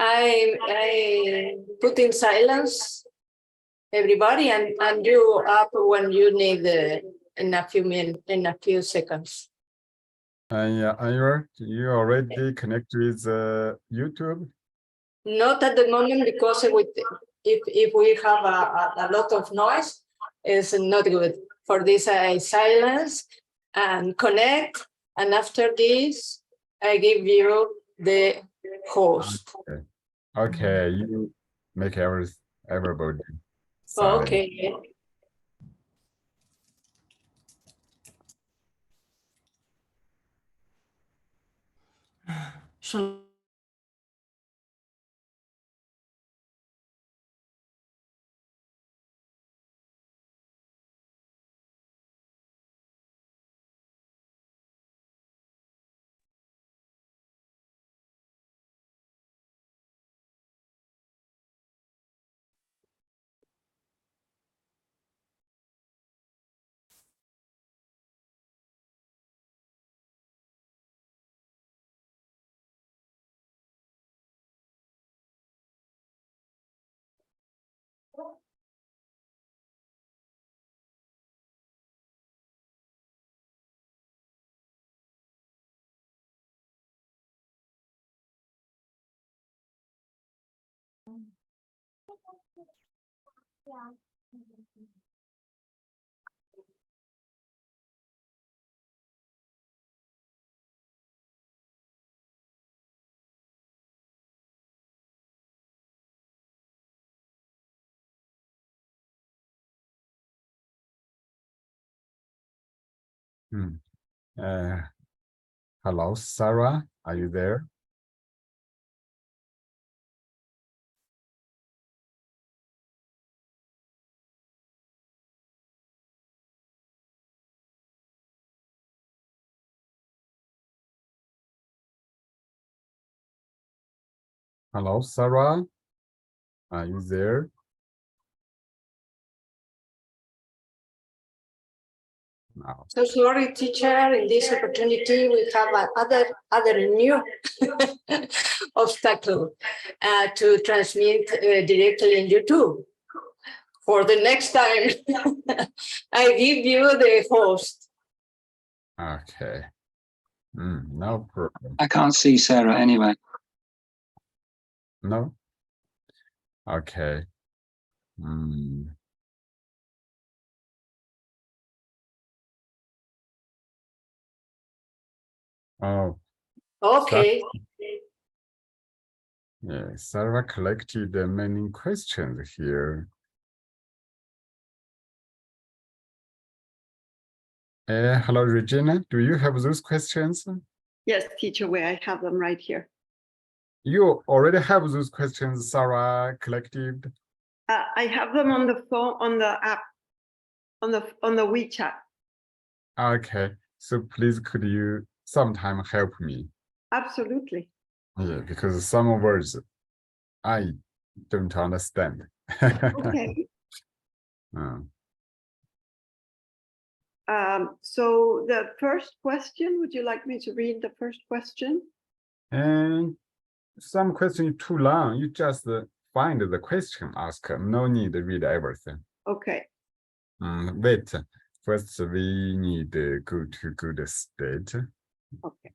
I put in silence everybody and you up when you need in a few minutes, in a few seconds. Yeah, Ira, you already connect with YouTube? Not at the moment because if we have a lot of noise, it's not good. For this, I silence and connect, and after this, I give you the host. Okay, you make everybody silent. Okay. Shall Hello, Sarah, are you there? Hello, Sarah, are you there? No. So sorry, teacher. In this opportunity, we have other new obstacle to transmit directly in YouTube. For the next time, I give you the host. Okay. No problem. I can't see Sarah anyway. No? Okay. Oh, Okay. yeah, Sarah collected many questions here. Hello, Regina. Do you have those questions? Yes, teacher, where I have them right here. You already have those questions, Sarah collected? I have them on the phone, on the app, on the WeChat. Okay, so please could you sometime help me? Absolutely. Yeah, because some words I don't understand. Okay. So the first question, would you like me to read the first question? And some question too long. You just find the question, ask. No need to read everything. Okay. Wait. First, we need to go to good state. Okay.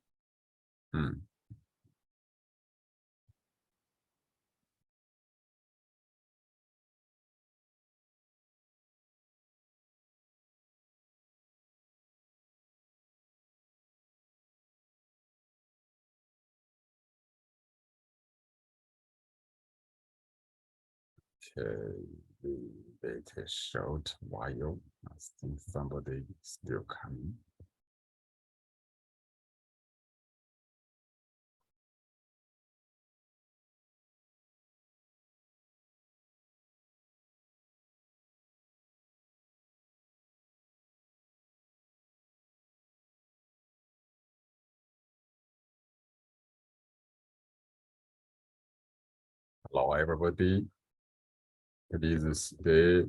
Okay, we wait a short while. I think somebody is still coming. Hello, everybody. It is the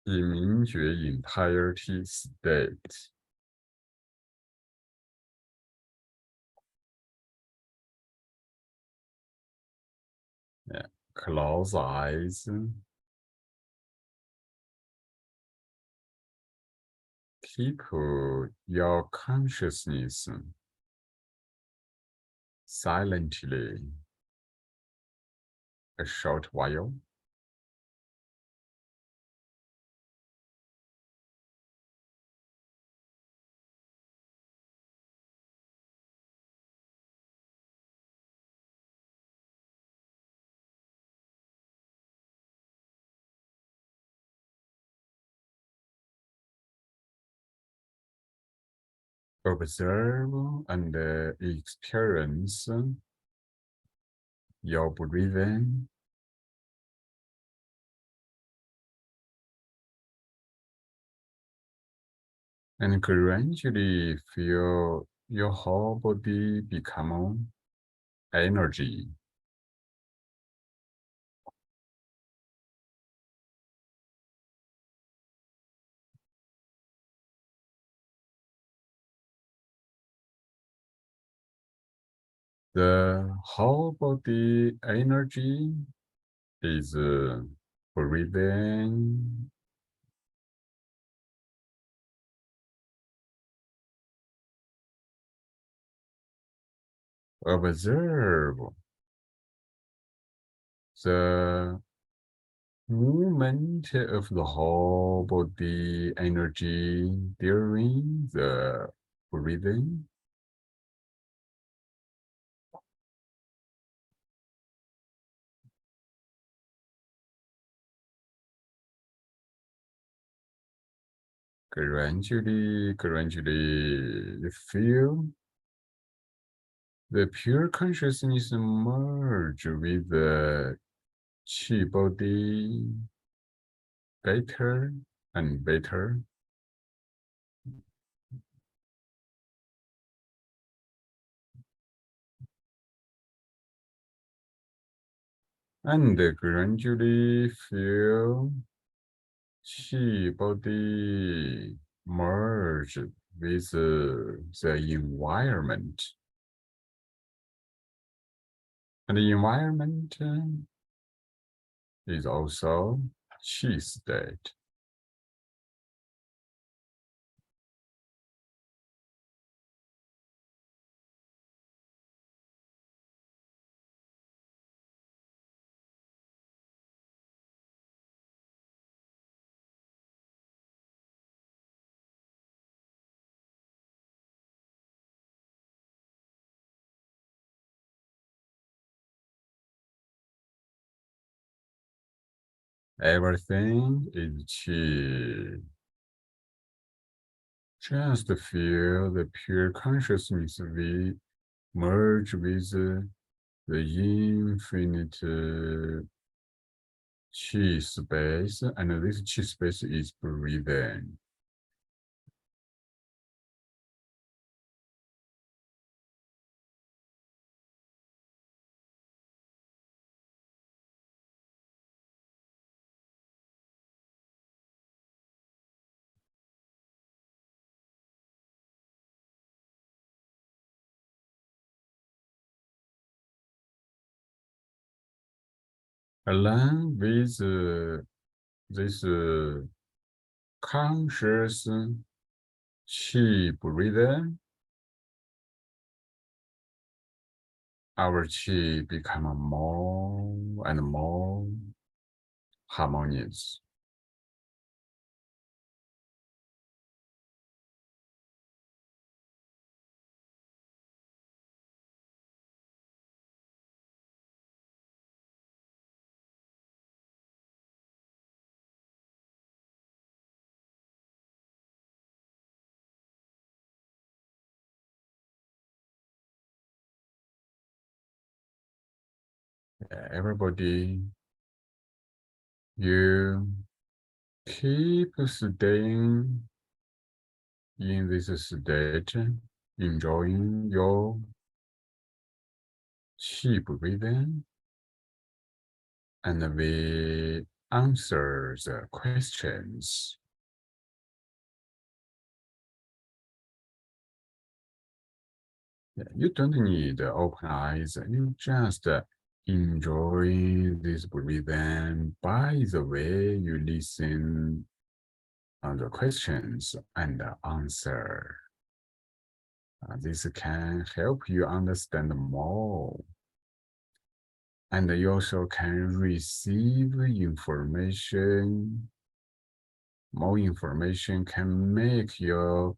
entirety state. Yeah. Close eyes. Keep your consciousness silently a short while. Observe and experience your breathing. And gradually feel your whole body become energy. The whole body energy is breathing. Observe the movement of the whole body energy during the breathing. Gradually you feel the pure consciousness merge with the Qi body better and better. And gradually feel Qi body merge with the environment. And the environment is also Qi state. Everything is Qi. Just feel the pure consciousness we merge with the infinite Qi space, and this Qi space is breathing. Along with this conscious Qi breathing, our Qi become more and more harmonious. Everybody, you keep staying in this state, enjoying your Qi breathing, and we answer the questions. You don't need open eyes, you just enjoy this breathing. By the way, you listen on the questions and answer. This can help you understand more. And you also can receive information. More information can make your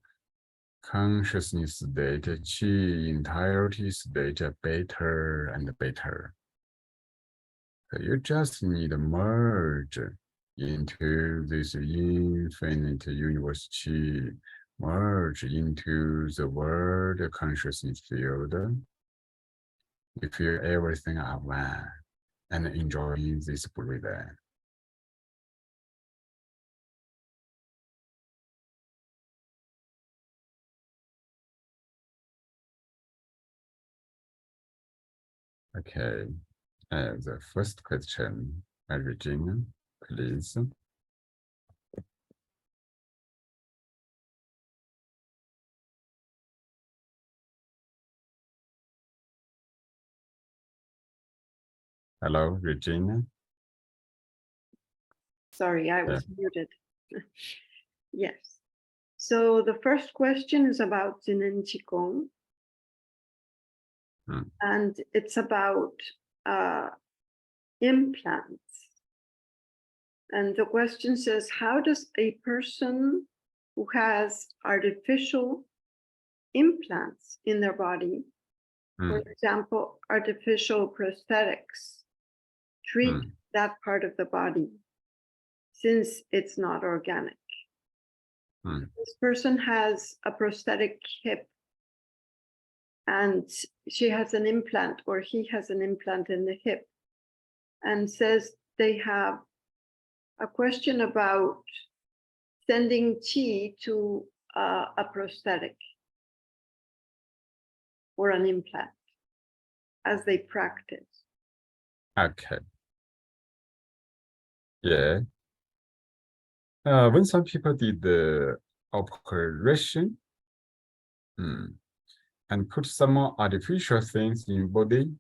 consciousness state, Qi entirety state better and better. So you just need to merge into this infinite universe Qi, merge into the world consciousness field. You feel everything at one and enjoy this breathing. Okay, the first question, Regina, please. Hello, Regina. Sorry, I was muted. Yes. So the first question is about Jin and Qigong. And it's about implants. And the question says, how does a person who has artificial implants in their body, for example, artificial prosthetics, treat that part of the body, since it's not organic? This person has a prosthetic hip, and she has an implant, or he has an implant in the hip, and says they have a question about sending qi to a prosthetic or an implant as they practice. Okay. Yeah. When some people did the operation and put some more artificial things in body,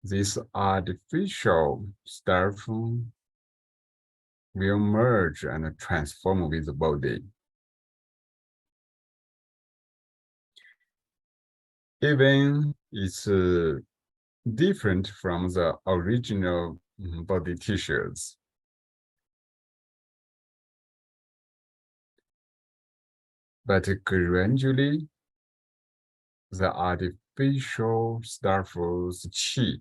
this artificial stuff will merge and transform with the body. Even it's different from the original body tissues. But gradually, the artificial stuff's qi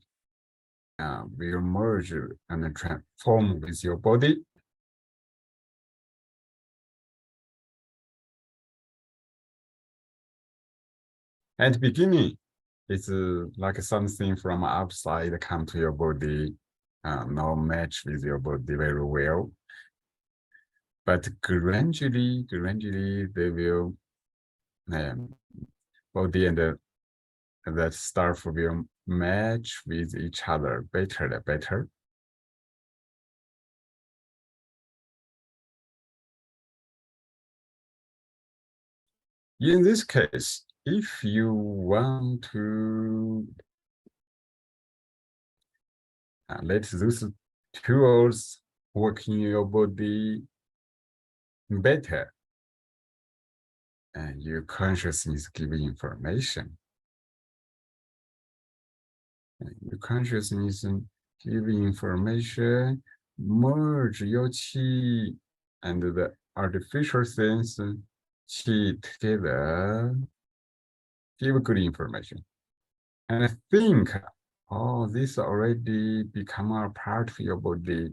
will merge and transform with your body. At the beginning, it's like something from outside come to your body, not match with your body very well. But gradually, they will, body and that stuff will match with each other better and better. In this case, if you want to let those tools work in your body better, and your consciousness give information. And your consciousness give information, merge your qi and the artificial things, qi together, give good information. And I think, oh, this already become a part of your body.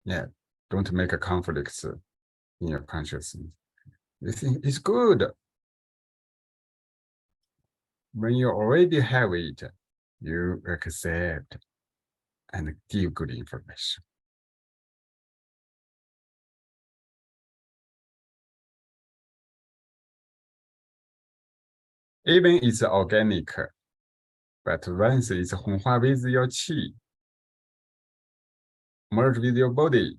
Yeah, don't make a conflict in your consciousness. You think it's good. When you already have it, you accept and give good information. Even it's organic, but once it's 混化 with your qi, merge with your body,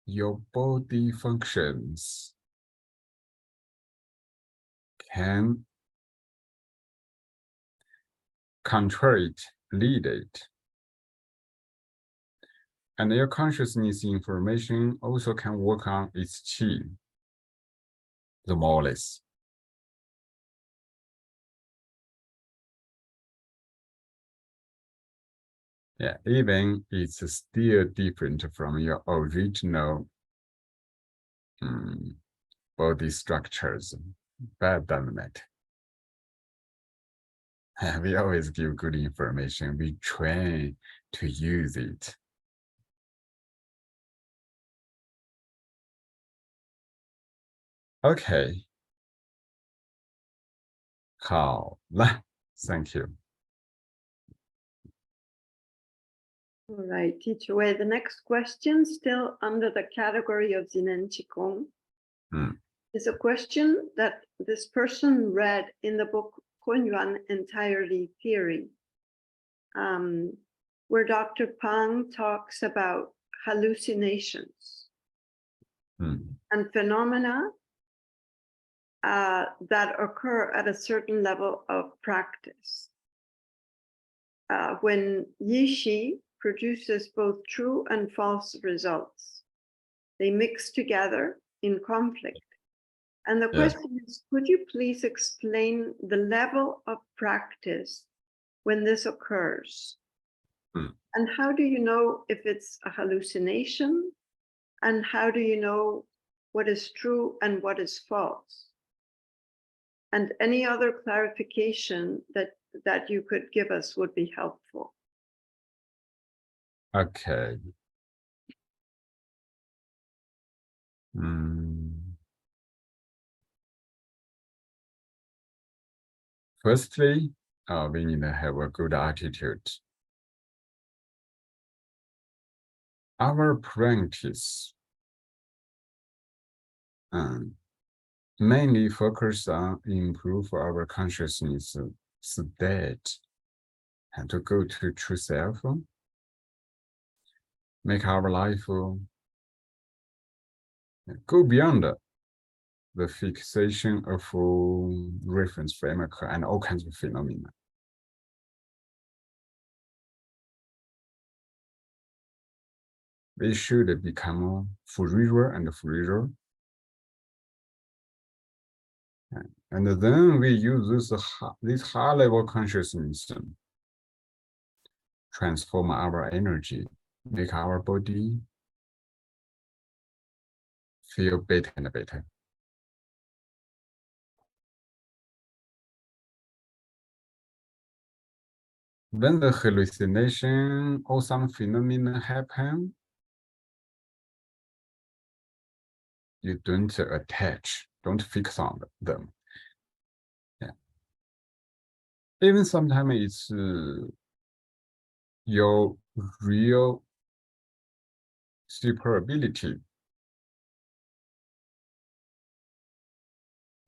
your body functions can control it, lead it. And your consciousness information also can work on its qi, the more or less. Yeah, even it's still different from your original body structures, but doesn't matter. We always give good information. We train to use it. Okay. 好了 Thank you. All right, teacher Wei, the next question, still under the category of Yin and Qigong, is a question that this person read in the book Kunyuan Entirety Theory, where Dr. Pang talks about hallucinations and phenomena that occur at a certain level of practice. When Yishi produces both true and false results, they mix together in conflict. And the question is, could you please explain the level of practice when this occurs? And how do you know if it's a hallucination? And how do you know what is true and what is false? And any other clarification that you could give us would be helpful. Okay. Firstly, we need to have a good attitude. Our practice mainly focus on improve our consciousness state and to go to true self, make our life go beyond the fixation of reference framework and all kinds of phenomena. We should become freer and freer. And then we use this high-level consciousness, transform our energy, make our body feel better and better. When the hallucination or some phenomena happen, you don't attach, don't fix on them. Yeah. Even sometimes it's your real super ability.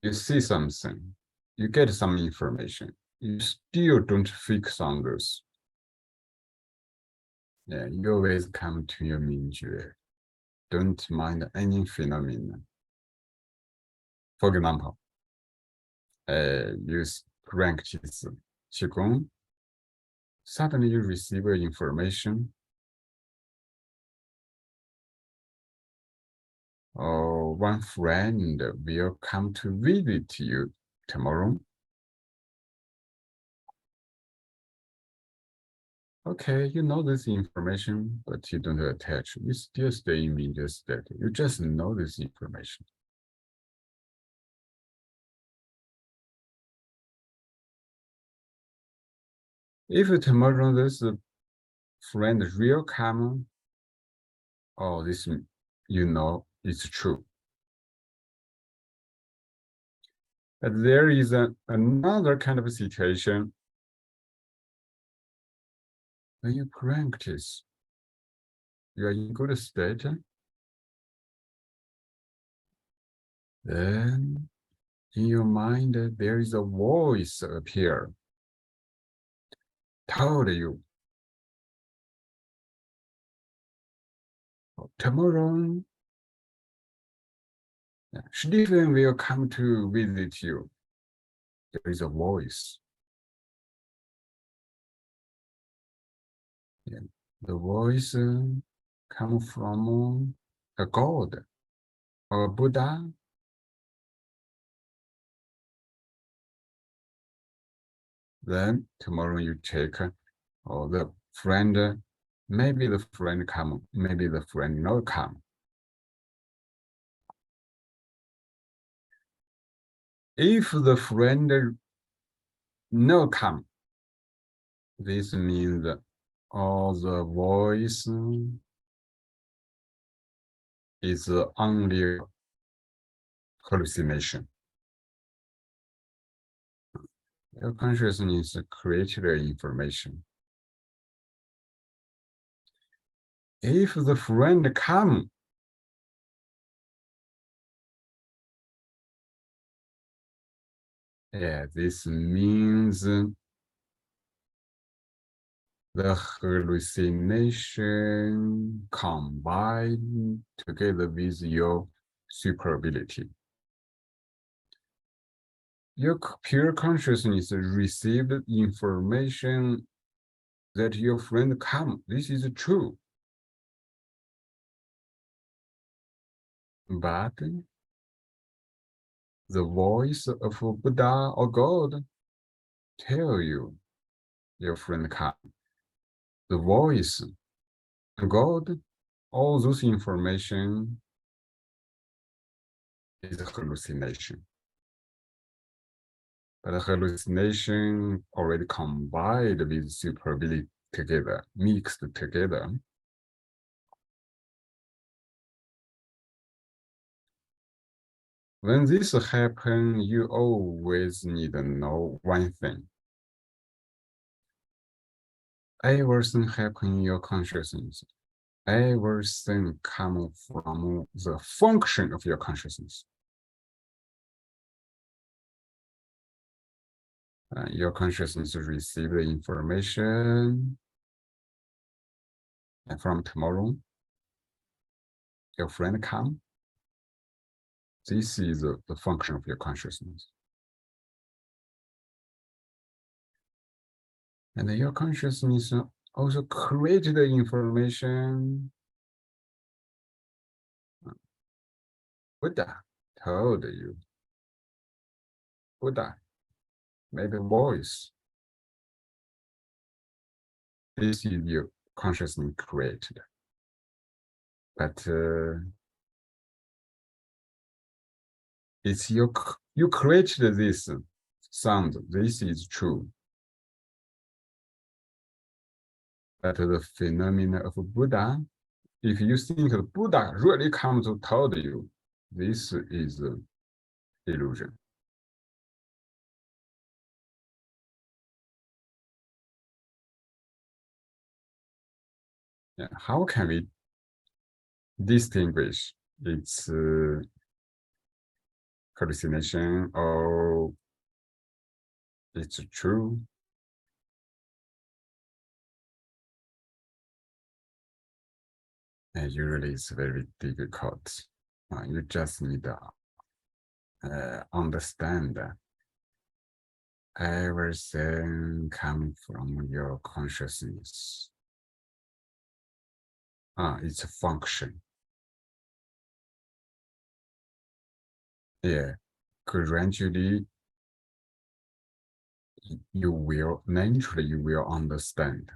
You see something, you get some information, you still don't fix on those. Yeah, you always come to your Mingjue. Don't mind any phenomenon. For example, use practice Qigong. Suddenly you receive information, or one friend will come to visit you tomorrow. Okay, you know this information, but you don't attach. You still stay in Mingjue state. You just know this information. If tomorrow this friend real come, oh, this, you know, it's true. But there is another kind of situation. When you practice, you are in good state, then in your mind there is a voice appear, told you, tomorrow Qi-Feng will come to visit you. There is a voice. Yeah. The voice comes from a God or a Buddha. Then tomorrow you check, or the friend, maybe the friend come, maybe the friend not come. If the friend no come, this means all the voice is only hallucination. Your consciousness created the information. If the friend come, yeah, this means the hallucination combined together with your super ability. Your pure consciousness received information that your friend come. This is true. But the voice of Buddha or God tell you your friend come. The voice, God, all those information is a hallucination. But the hallucination already combined with super ability together, mixed together. When this happens, you always need to know one thing. Everything happens in your consciousness. Everything comes from the function of your consciousness. Your consciousness receive the information, and from tomorrow, your friend come. This is the function of your consciousness. And your consciousness also created the information. Buddha told you. Buddha made a voice. This is your consciousness created. But it's you created this sound. This is true. But the phenomena of Buddha, if you think the Buddha really comes to tell you, this is illusion. Yeah, how can we distinguish its hallucination or it's true? And usually it's very difficult. You just need to understand that everything comes from your consciousness. It's a function. Yeah, gradually you will understand.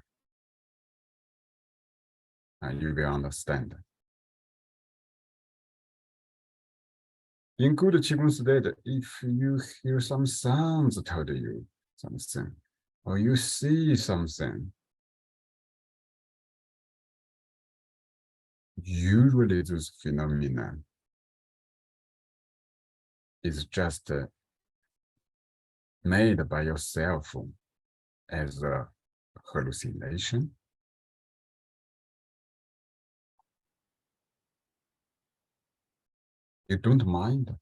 You will understand. In good qigong state, if you hear some sounds tell you something, or you see something, usually this phenomenon is just made by yourself as a hallucination. You don't mind.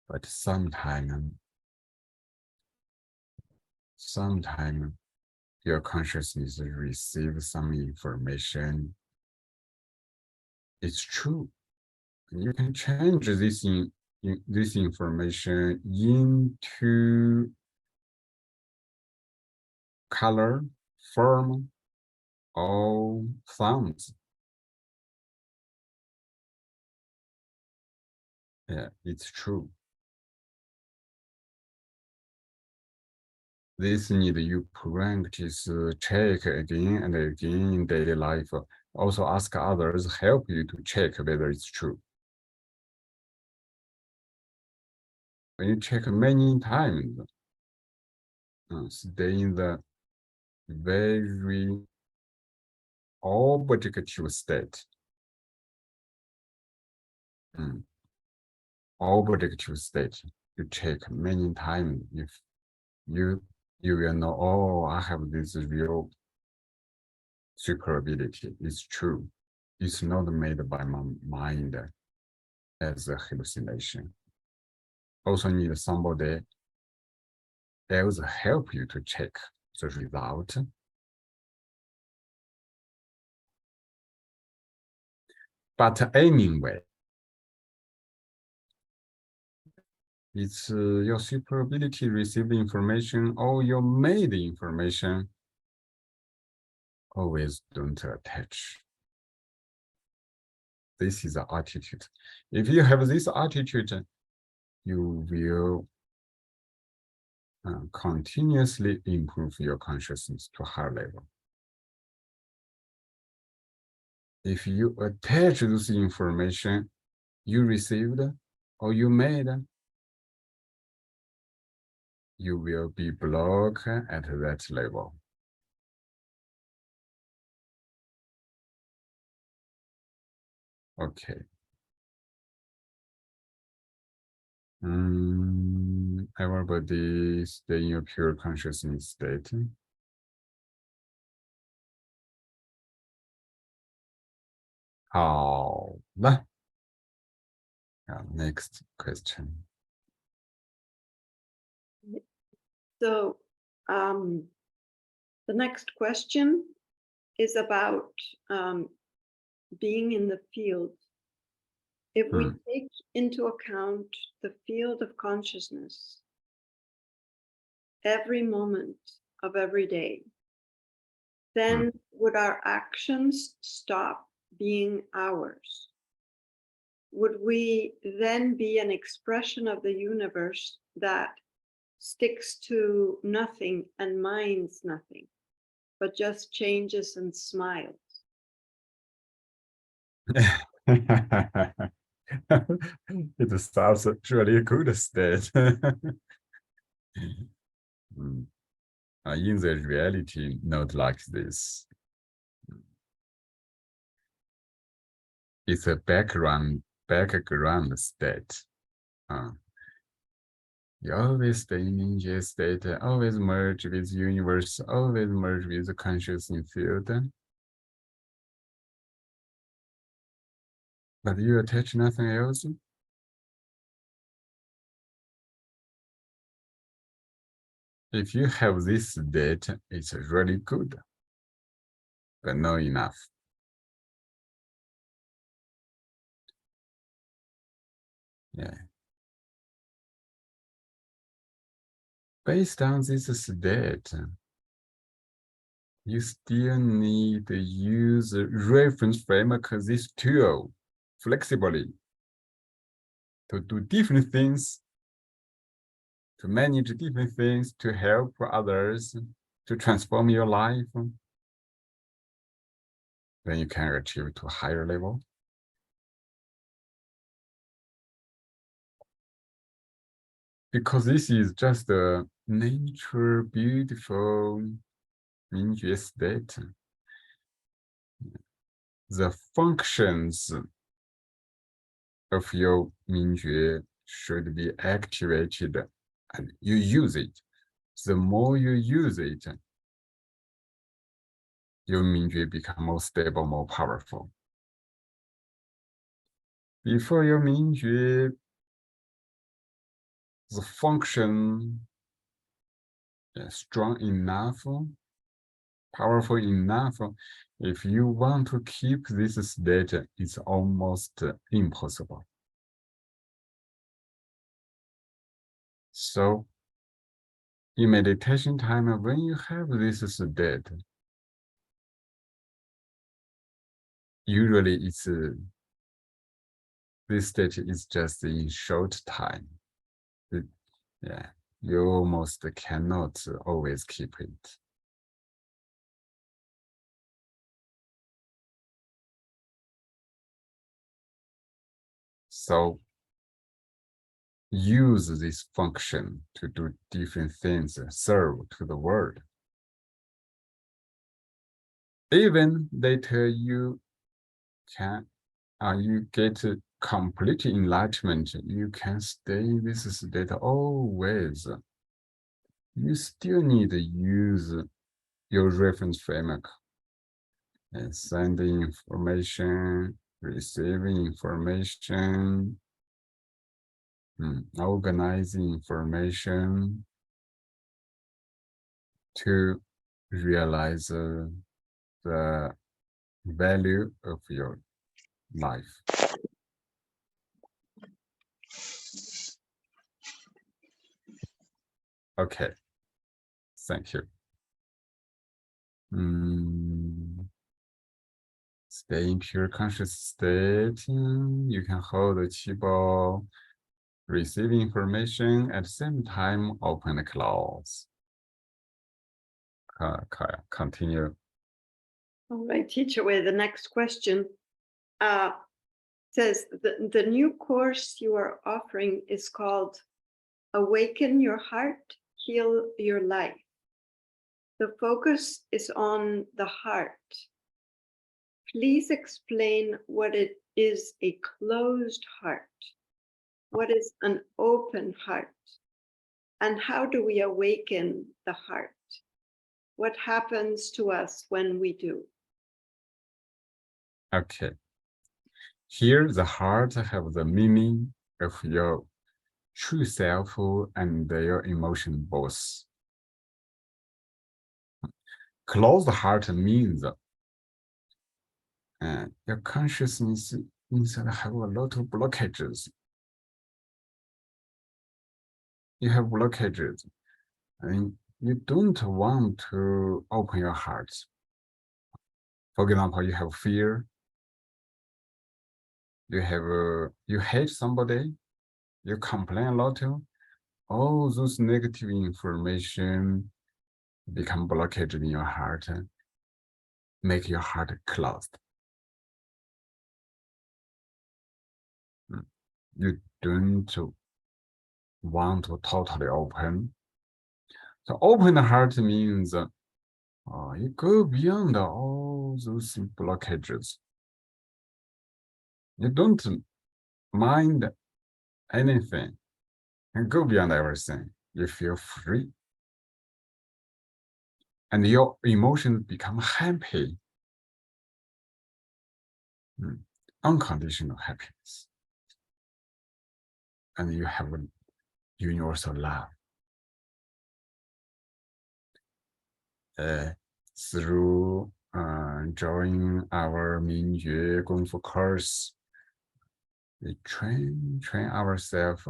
But sometime your consciousness receives some information it's true. You can change this information into color, form, or sounds. Yeah, it's true. This need you practice, check again and again in daily life. Also ask others, help you to check whether it's true. When you check many times, stay in the very objective state. Objective state. You check many times. If you will know, oh, I have this real super ability. It's true. It's not made by my mind as a hallucination. Also need somebody else help you to check the result. But anyway, it's your super ability receive information or your made information. Always don't attach. This is the attitude. If you have this attitude, you will continuously improve your consciousness to a higher level. If you attach this information you received or you made, you will be blocked at that level. Okay. Everybody stay in your pure consciousness state. Next question. So the next question is about being in the field. If we take into account the field of consciousness every moment of every day, then would our actions stop being ours? Would we then be an expression of the universe that sticks to nothing and minds nothing, but just changes and smiles? It starts really a good state. In the reality, not like this. It's a background state. You always stay in ninja state, always merge with universe, always merge with the consciousness field. But you attach nothing else. If you have this state, it's really good, but not enough. Yeah. Based on this state, you still need to use a reference framework, this tool, flexibly, to do different things, to manage different things, to help others, to transform your life. Then you can achieve to a higher level. Because this is just a nature, beautiful Mingjue state. The functions of your Mingjue should be activated and you use it. The more you use it, your Mingjue become more stable, more powerful. Before your Mingjue, the function is strong enough, powerful enough. If you want to keep this state, it's almost impossible. So in meditation time, when you have this state, usually it's this state is just in short time. Yeah, you almost cannot always keep it. So use this function to do different things, serve to the world. Even later you can, you get complete enlightenment, you can stay in this state always. You still need to use your reference framework and sending information, receiving information, organizing information to realize the value of your life. Okay, thank you. Stay in pure conscious state. You can hold the Qi ball, receive information at the same time, open and close. Continue. All right, teacher, Wei, the next question says the new course you are offering is called Awaken Your Heart, Heal Your Life. The focus is on the heart. Please explain what it is a closed heart. What is an open heart? And how do we awaken the heart? What happens to us when we do? Okay. Here, the heart have the meaning of your true self and your emotion both. Closed heart means your consciousness inside have a lot of blockages. You have blockages, and you don't want to open your heart. For example, you have fear. You hate somebody. You complain a lot. All those negative information become blockage in your heart, make your heart closed. You don't want to totally open. So open heart means you go beyond all those blockages. You don't mind anything and go beyond everything. You feel free. And your emotions become happy. Unconditional happiness. And you have a universal love. Through joining our Mingjue Kung Fu course, we train ourselves.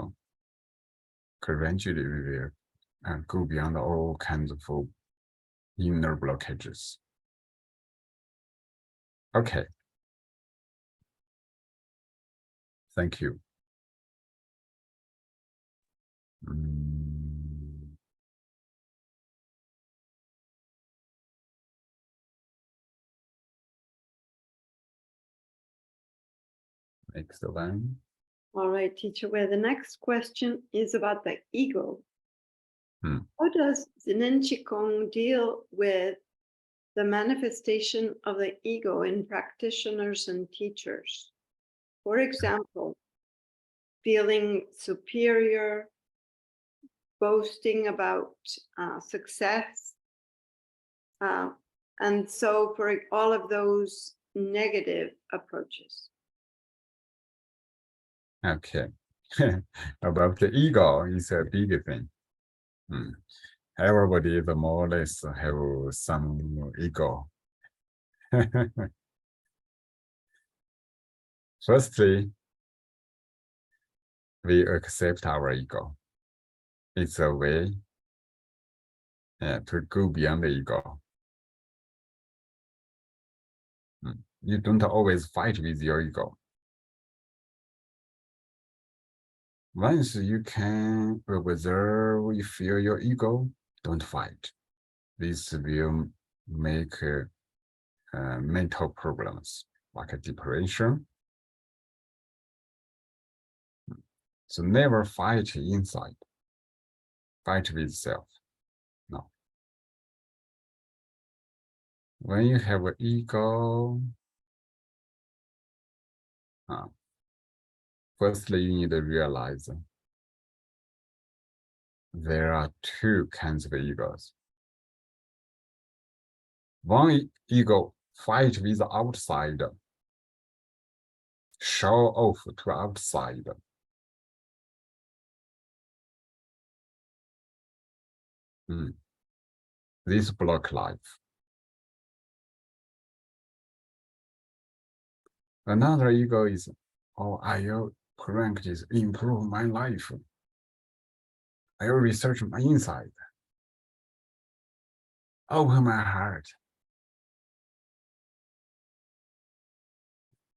Gradually we will go beyond all kinds of inner blockages. Okay. Thank you. Next one. All right, teacher, where the next question is about the ego. How does Zen Qigong deal with the manifestation of the ego in practitioners and teachers? For example, feeling superior, boasting about success, and so for all of those negative approaches. Okay. About the ego is a big thing. Everybody is more or less have some ego. Firstly, we accept our ego. It's a way to go beyond the ego. You don't always fight with your ego. Once you can observe, you feel your ego, don't fight. This will make mental problems like depression. So never fight inside. Fight with self. No. When you have an ego, firstly, you need to realize there are two kinds of egos. One ego fight with the outside, show off to outside. This block life. Another ego is, oh, I will practice, improve my life. I will research my inside. Open my heart.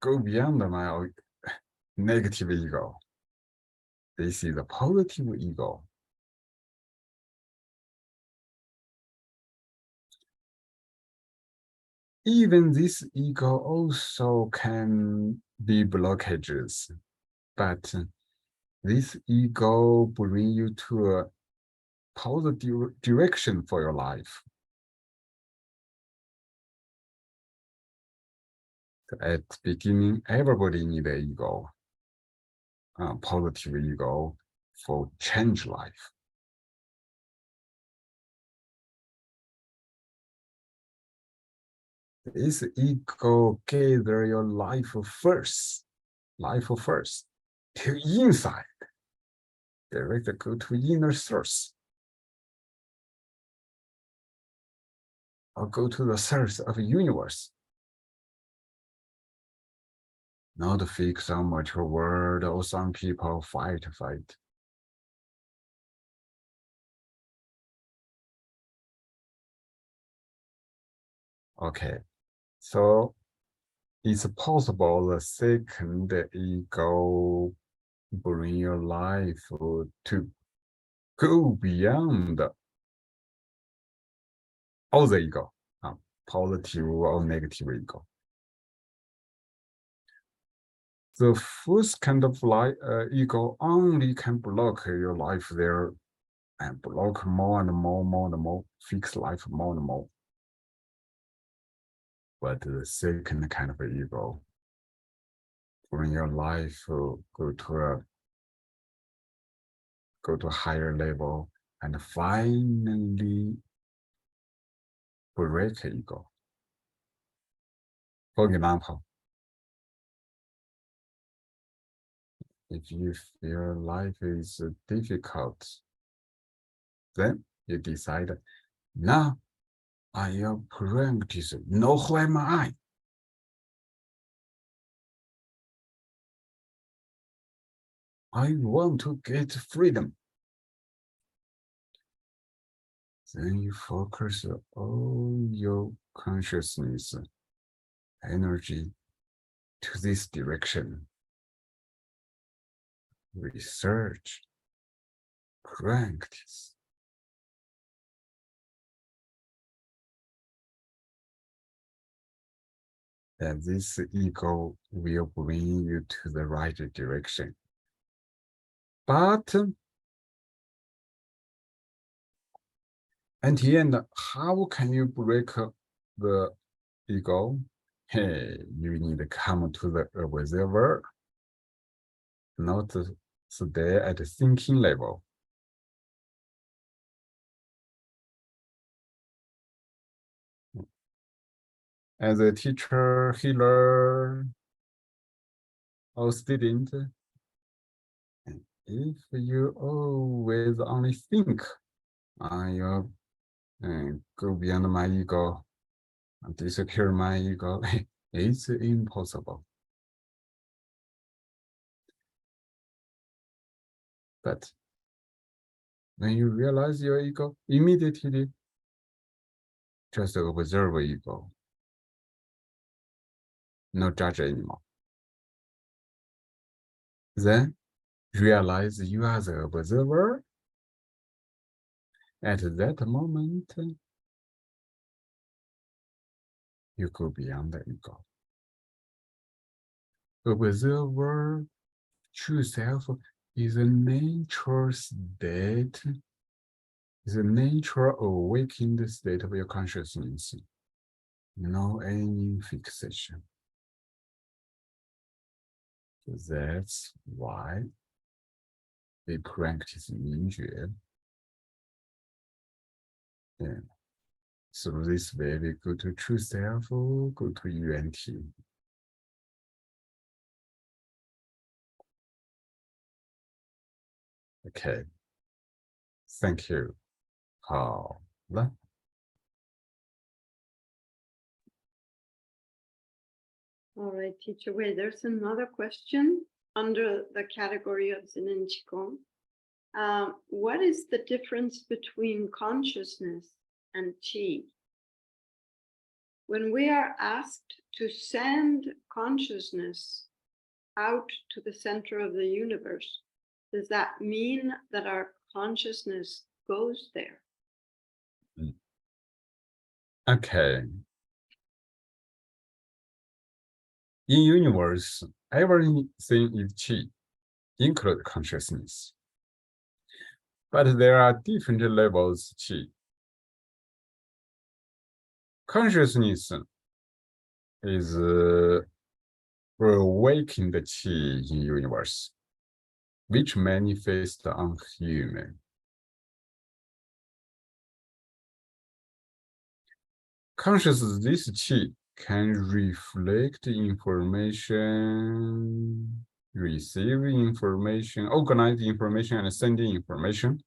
Go beyond my negative ego. This is a positive ego. Even this ego also can be blockages, but this ego bring you to a positive direction for your life. At the beginning, everybody need an ego, positive ego for change life. This ego gather your life first, to inside. Direct go to inner source. Or go to the source of the universe. Not fix on material world or some people fight. Okay, so it's possible the second ego bring your life to go beyond all the ego, positive or negative ego. The first kind of ego only can block your life there and block more and more, fix life more and more. But the second kind of ego, bring your life go to a higher level and finally break ego. For example, if you feel life is difficult, then you decide, now I will practice know who am I. I want to get freedom. Then you focus all your consciousness, energy to this direction. Research, practice. And this ego will bring you to the right direction. But at the end, how can you break the ego? Hey, you need to come to the observer, not stay at the thinking level. As a teacher, healer, or student, if you always only think You go beyond my ego, disappear my ego. It's impossible. But when you realize your ego, immediately just observe ego. No judge anymore. Then realize you are the observer. At that moment, you go beyond the ego. Observer, true self, is a natural state, is a natural awakened state of your consciousness. No any fixation. That's why they practice Mingjue. And through this way, we go to true self, go to Yuan Ti. Okay. Thank you. 好了。All right, teacher Wei, there's another question under the category of Zen and Qigong. What is the difference between consciousness and Qi? When we are asked to send consciousness out to the center of the universe, does that mean that our consciousness goes there? Okay. In universe, everything is Qi, include consciousness. But there are different levels of Qi. Consciousness is awakened Qi in universe, which manifests on human. Consciousness, this Qi can reflect information, receive information, organize information, and send information.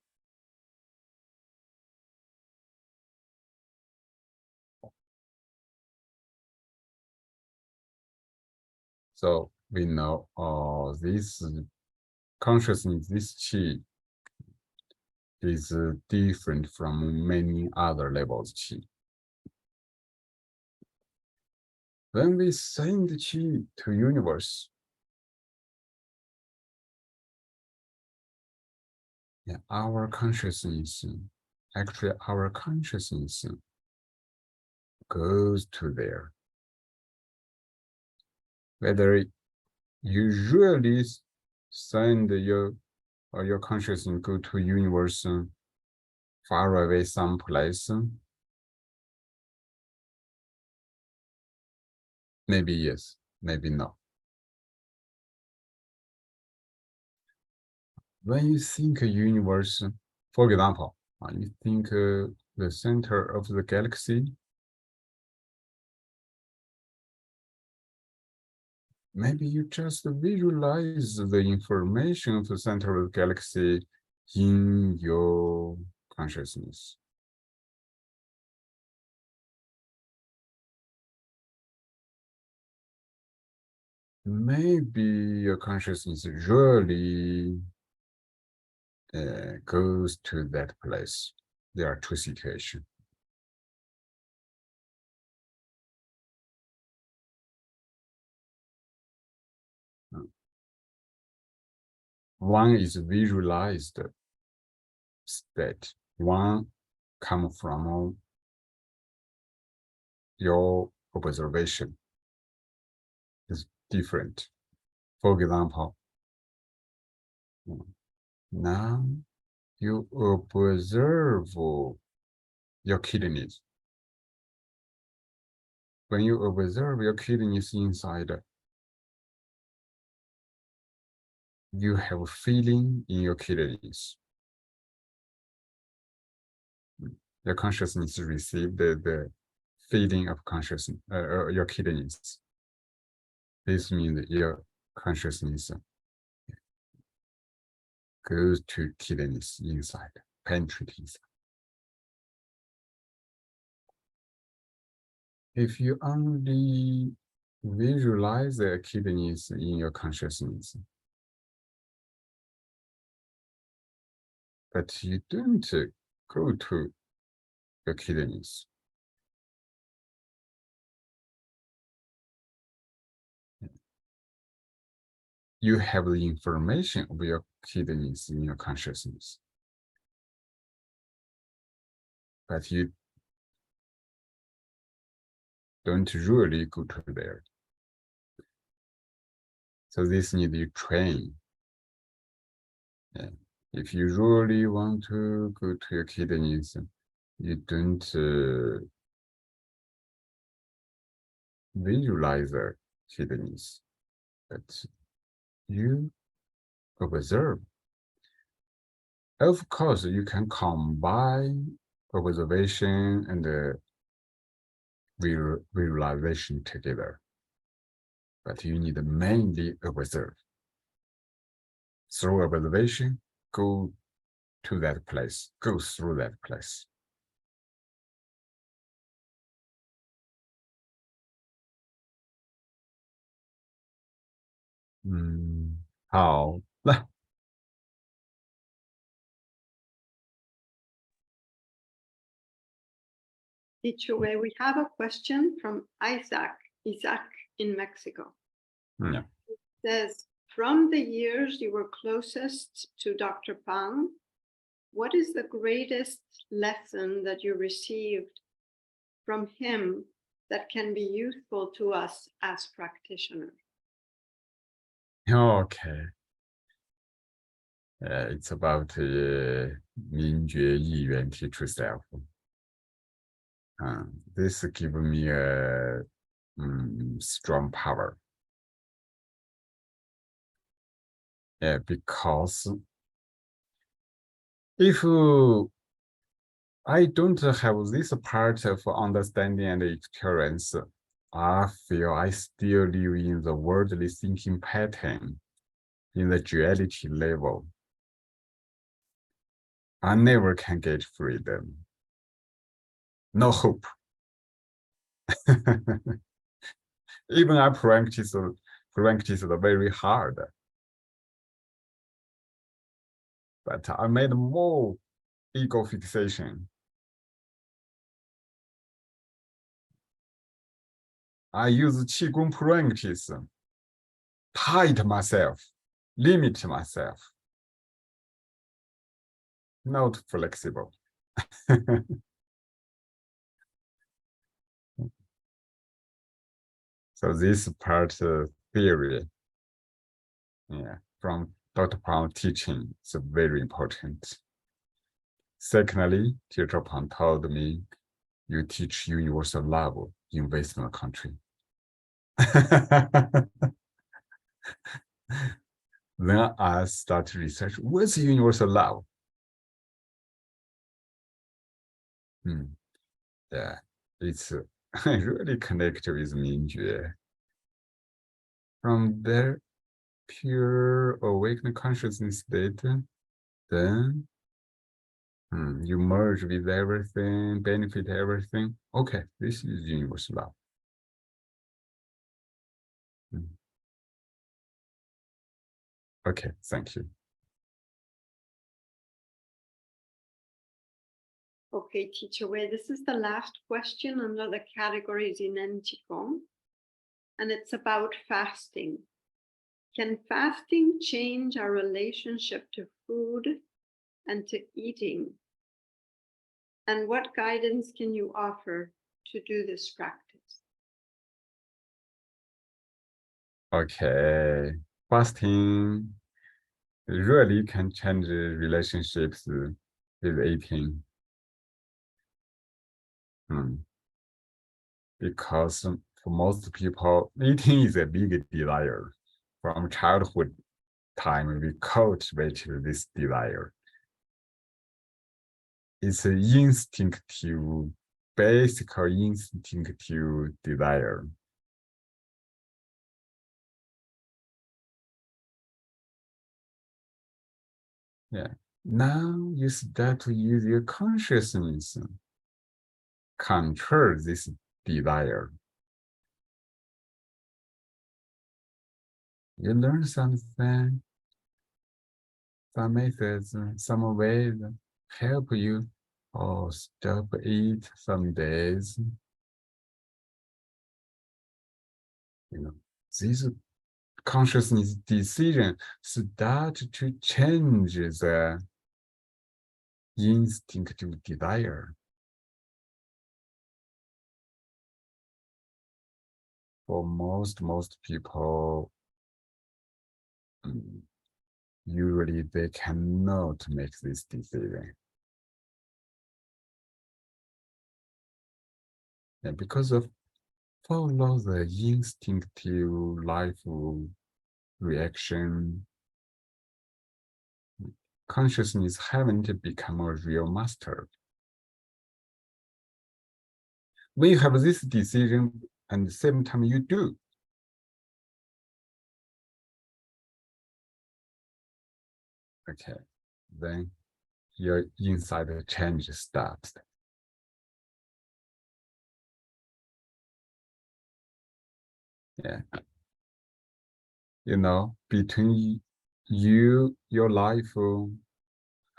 So we know this consciousness, this Qi is different from many other levels of Qi. When we send Qi to universe, our consciousness, actually our consciousness goes to there. Whether you really send your consciousness go to universe far away someplace, maybe yes, maybe no. When you think a universe, for example, you think the center of the galaxy, maybe you just visualize the information of the center of the galaxy in your consciousness. Maybe your consciousness really goes to that place. There are two situations. One is visualized state. One comes from your observation. It's different. For example, now you observe your kidneys. When you observe your kidneys inside, you have a feeling in your kidneys. Your consciousness received the feeling of consciousness, your kidneys. This means your consciousness goes to kidneys inside, penetrate inside. if you only visualize the kidneys in your consciousness, but you don't go to your kidneys, you have the information of your kidneys in your consciousness, but you don't really go to there. So this need you train. Yeah. If you really want to go to your kidneys, you don't visualize the kidneys, but you observe. Of course, you can combine observation and visualization together, but you need to mainly observe. Through observation, go to that place, go through that place. 好，来， Teacher Wei, we have a question from Isaac in Mexico. Yeah. It says, from the years you were closest to Dr. Pang, what is the greatest lesson that you received from him that can be useful to us as practitioners? Okay. It's about 明觉意愿 teach yourself. This gives me a strong power. Yeah, because if I don't have this part of understanding and experience, I feel I still live in the worldly thinking pattern, in the duality level. I never can get freedom. No hope. Even I practice very hard. But I made more ego fixation. I use qigong practice, tight myself, limit myself, not flexible. So this part theory, yeah, from Dr. Pang teaching is very important. Secondly, Teacher Pang told me, you teach universal love in Western country. Then I start research, what's universal love? Yeah, it's really connected with Mingjue. From their pure awakened consciousness state, then you merge with everything, benefit everything. Okay, this is universal love. Okay, thank you. Okay, Teacher Wei, this is the last question under the category Zinen Qigong, and it's about fasting. Can fasting change our relationship to food and to eating? And what guidance can you offer to do this practice? Okay, fasting really can change relationships with eating. Because for most people, eating is a big desire. From childhood time, we cultivate this desire. It's an instinctive, basic instinctive desire. Yeah. Now you start to use your consciousness, control this desire. You learn something, some methods, some ways help you or stop it some days. This consciousness decision start to change the instinctive desire. For most people, usually they cannot make this decision. And because of follow the instinctive life reaction, consciousness haven't become a real master. When you have this decision and at the same time you do, okay, then your inside change starts. Yeah. Between you, your life,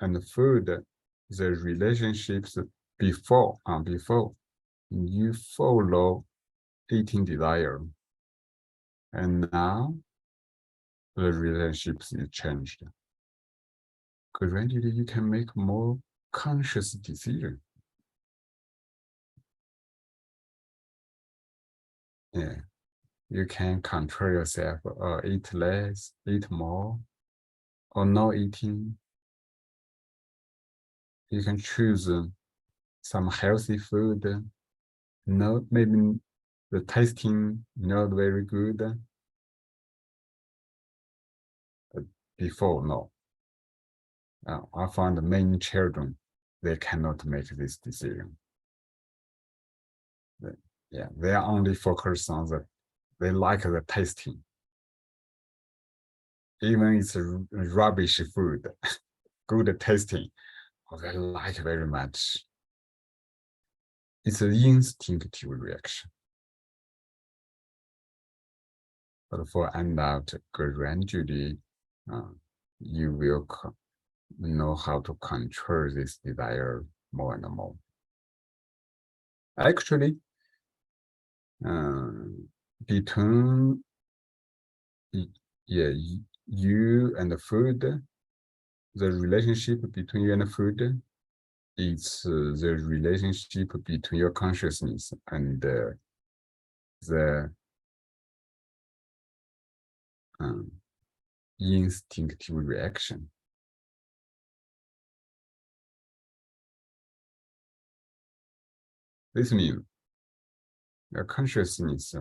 and food, the relationships before you follow eating desire, and now the relationships is changed. Gradually, you can make more conscious decision. Yeah, you can control yourself, or eat less, eat more, or no eating. You can choose some healthy food. No, maybe the tasting not very good. But before, no. I found many children, they cannot make this decision. Yeah, they are only focused on they like the tasting. Even it's rubbish food, good tasting, they like very much. It's an instinctive reaction. But for end out, gradually, you will know how to control this desire more and more. Actually, between you and the food, the relationship between you and the food, it's the relationship between your consciousness and the instinctive reaction. This means your consciousness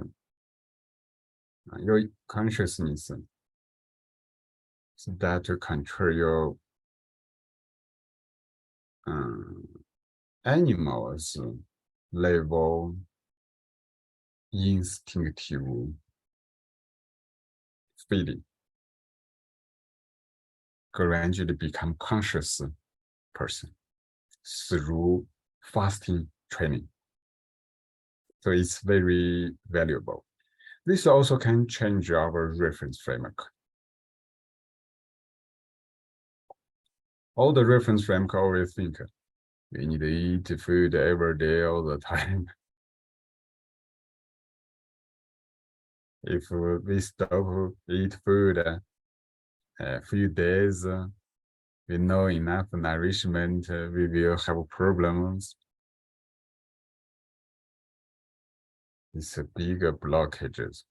that to control your animals level instinctive feeling, gradually become conscious person through fasting training. So it's very valuable. This also can change our reference framework. All the reference framework always think we need to eat food every day all the time. If we stop eat food a few days, we know enough nourishment, we will have problems. It's a bigger blockages.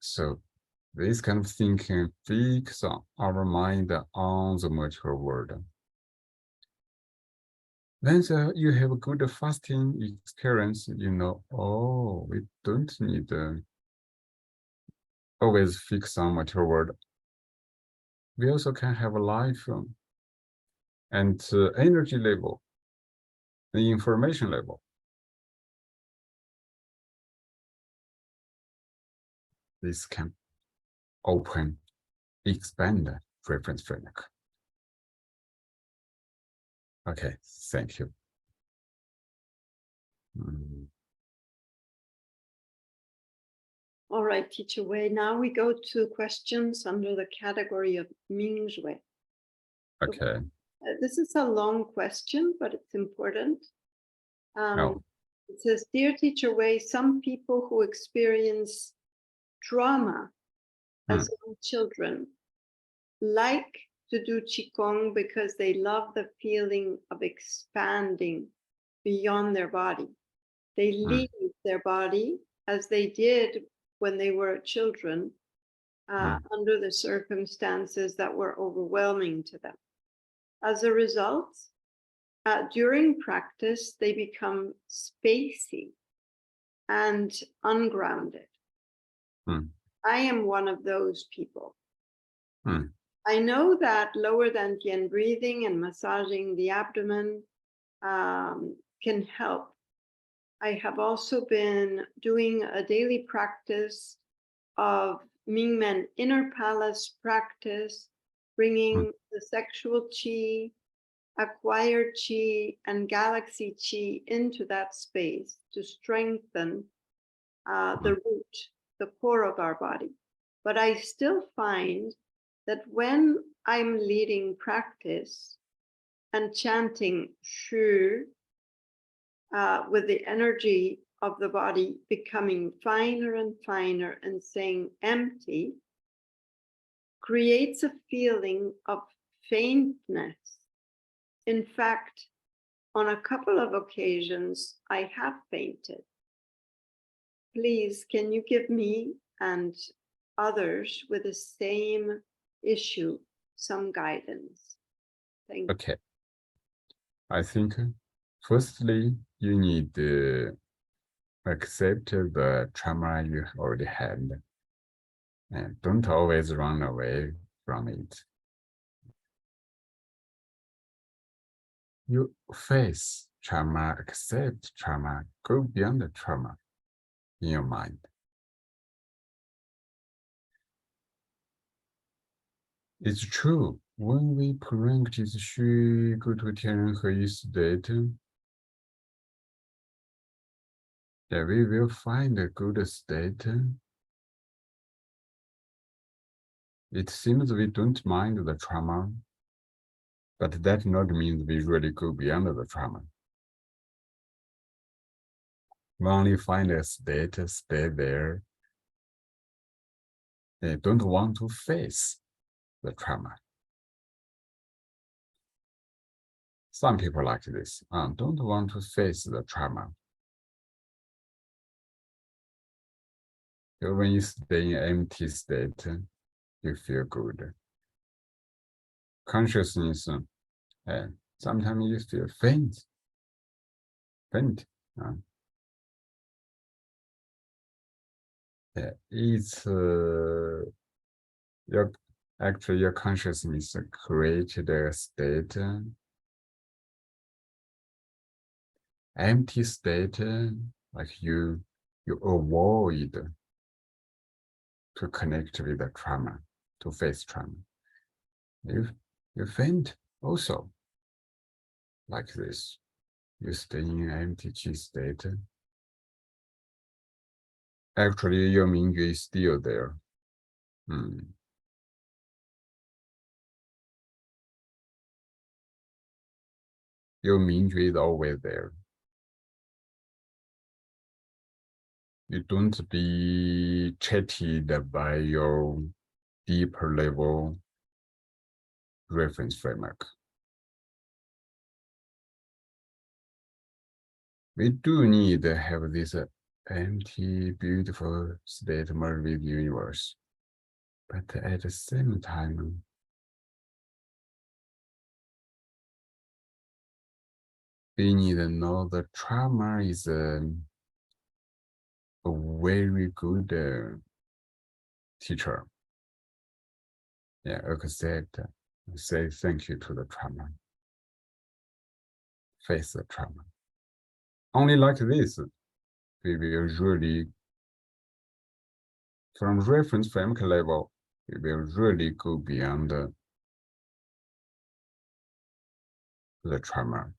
So this kind of thinking fix our mind on the material world. Then you have a good fasting experience, oh, we don't need always fix on material world. We also can have a life and energy level, the information level. This can open, expand reference framework. Okay, thank you. Mm, All right, Teacher Wei. Now we go to questions under the category of Ming Shui. okay. This is a long question, but it's important. Oh. It says, Dear Teacher Wei, some people who experience trauma as young children like to do Qigong because they love the feeling of expanding beyond their body. They leave their body as they did when they were children under the circumstances that were overwhelming to them. As a result, during practice, they become spacey and ungrounded. I am one of those people. I know that lower dantian breathing and massaging the abdomen can help. I have also been doing a daily practice of Mingmen inner palace practice, bringing the sexual qi, acquired qi, and galaxy qi into that space to strengthen the root, the core of our body. But I still find that when I'm leading practice and chanting shu with the energy of the body becoming finer and finer and saying empty, creates a feeling of faintness. In fact, on a couple of occasions, I have fainted. Please, can you give me and others with the same issue some guidance? Thank you. Okay. I think, firstly, you need to accept the trauma you already had and don't always run away from it. You face trauma, accept trauma, go beyond the trauma in your mind. It's true, when we practice Xu, go to Tianrenhe state, that we will find a good state. It seems we don't mind the trauma, but that not means we really go beyond the trauma. We only find a state, stay there. They don't want to face the trauma. Some people like this, don't want to face the trauma. So when you stay in empty state, you feel good. Consciousness, sometimes you feel faint. It's your consciousness created a state, empty state, like you avoid to connect with the trauma, to face trauma. You faint also like this. You stay in an empty qi state. Actually, your Mingyue is still there. Your Mingyue is always there. You don't be chatted by your deeper level reference framework. We do need to have this empty, beautiful state merged with the universe. But at the same time, we need to know the trauma is a very good teacher. Yeah, accept, say thank you to the trauma. Face the trauma. Only like this, we will really, from reference framework level, we will really go beyond the tremor.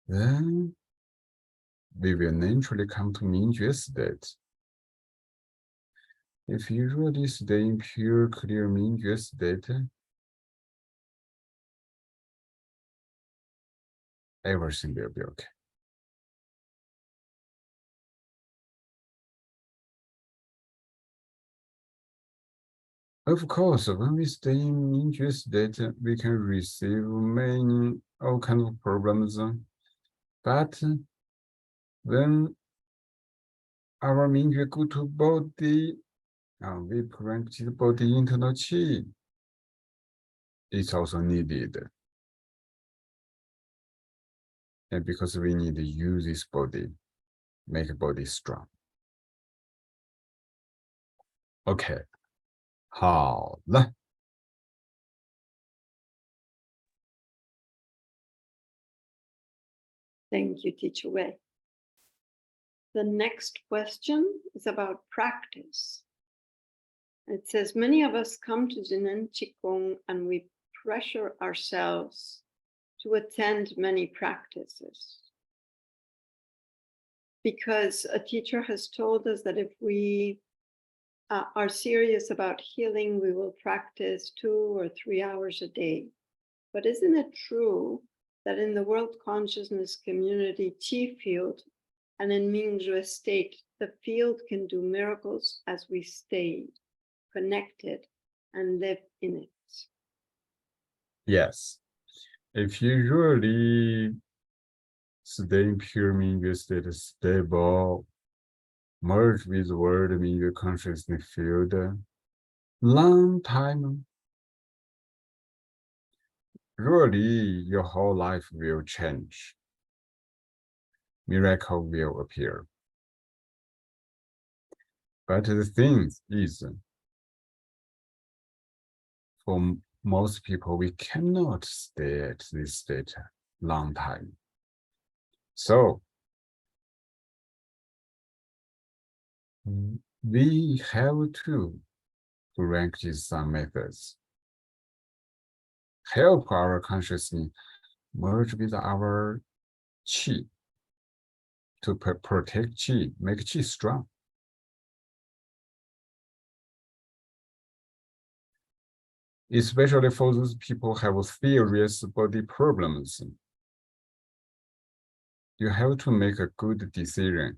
Then we will naturally come to Mingjue state. If you really stay in pure, clear Mingjue state, everything will be okay. Of course, when we stay in Mingjue state, we can receive all kinds of problems. But when our Mingjue go to body, we practice body internal qi. It's also needed. And because we need to use this body, make body strong. Okay. 好了。Thank you, Teacher Wei. The next question is about practice. It says, many of us come to Zinen Qigong and we pressure ourselves to attend many practices. Because a teacher has told us that if we are serious about healing, we will practice 2 or 3 hours a day. But isn't it true that in the world consciousness community Qi field and in Mingjue state, the field can do miracles as we stay connected and live in it? Yes. If you really stay in pure Mingjue state, stable, merge with the world Mingjue consciousness field, long time, really your whole life will change. Miracle will appear. But the thing is, for most people, we cannot stay at this state long time. So we have to practice some methods. Help our consciousness merge with our qi to protect qi, make qi strong. Especially for those people who have serious body problems. You have to make a good decision.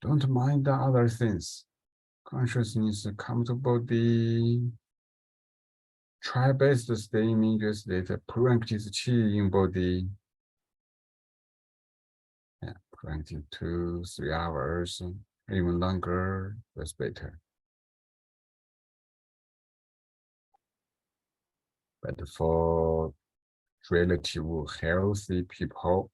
Don't mind the other things. Consciousness come to body. Try best to stay in Mingjue state. Practice qi in body. Yeah, practice 2, 3 hours, even longer. That's better. But for relative healthy people,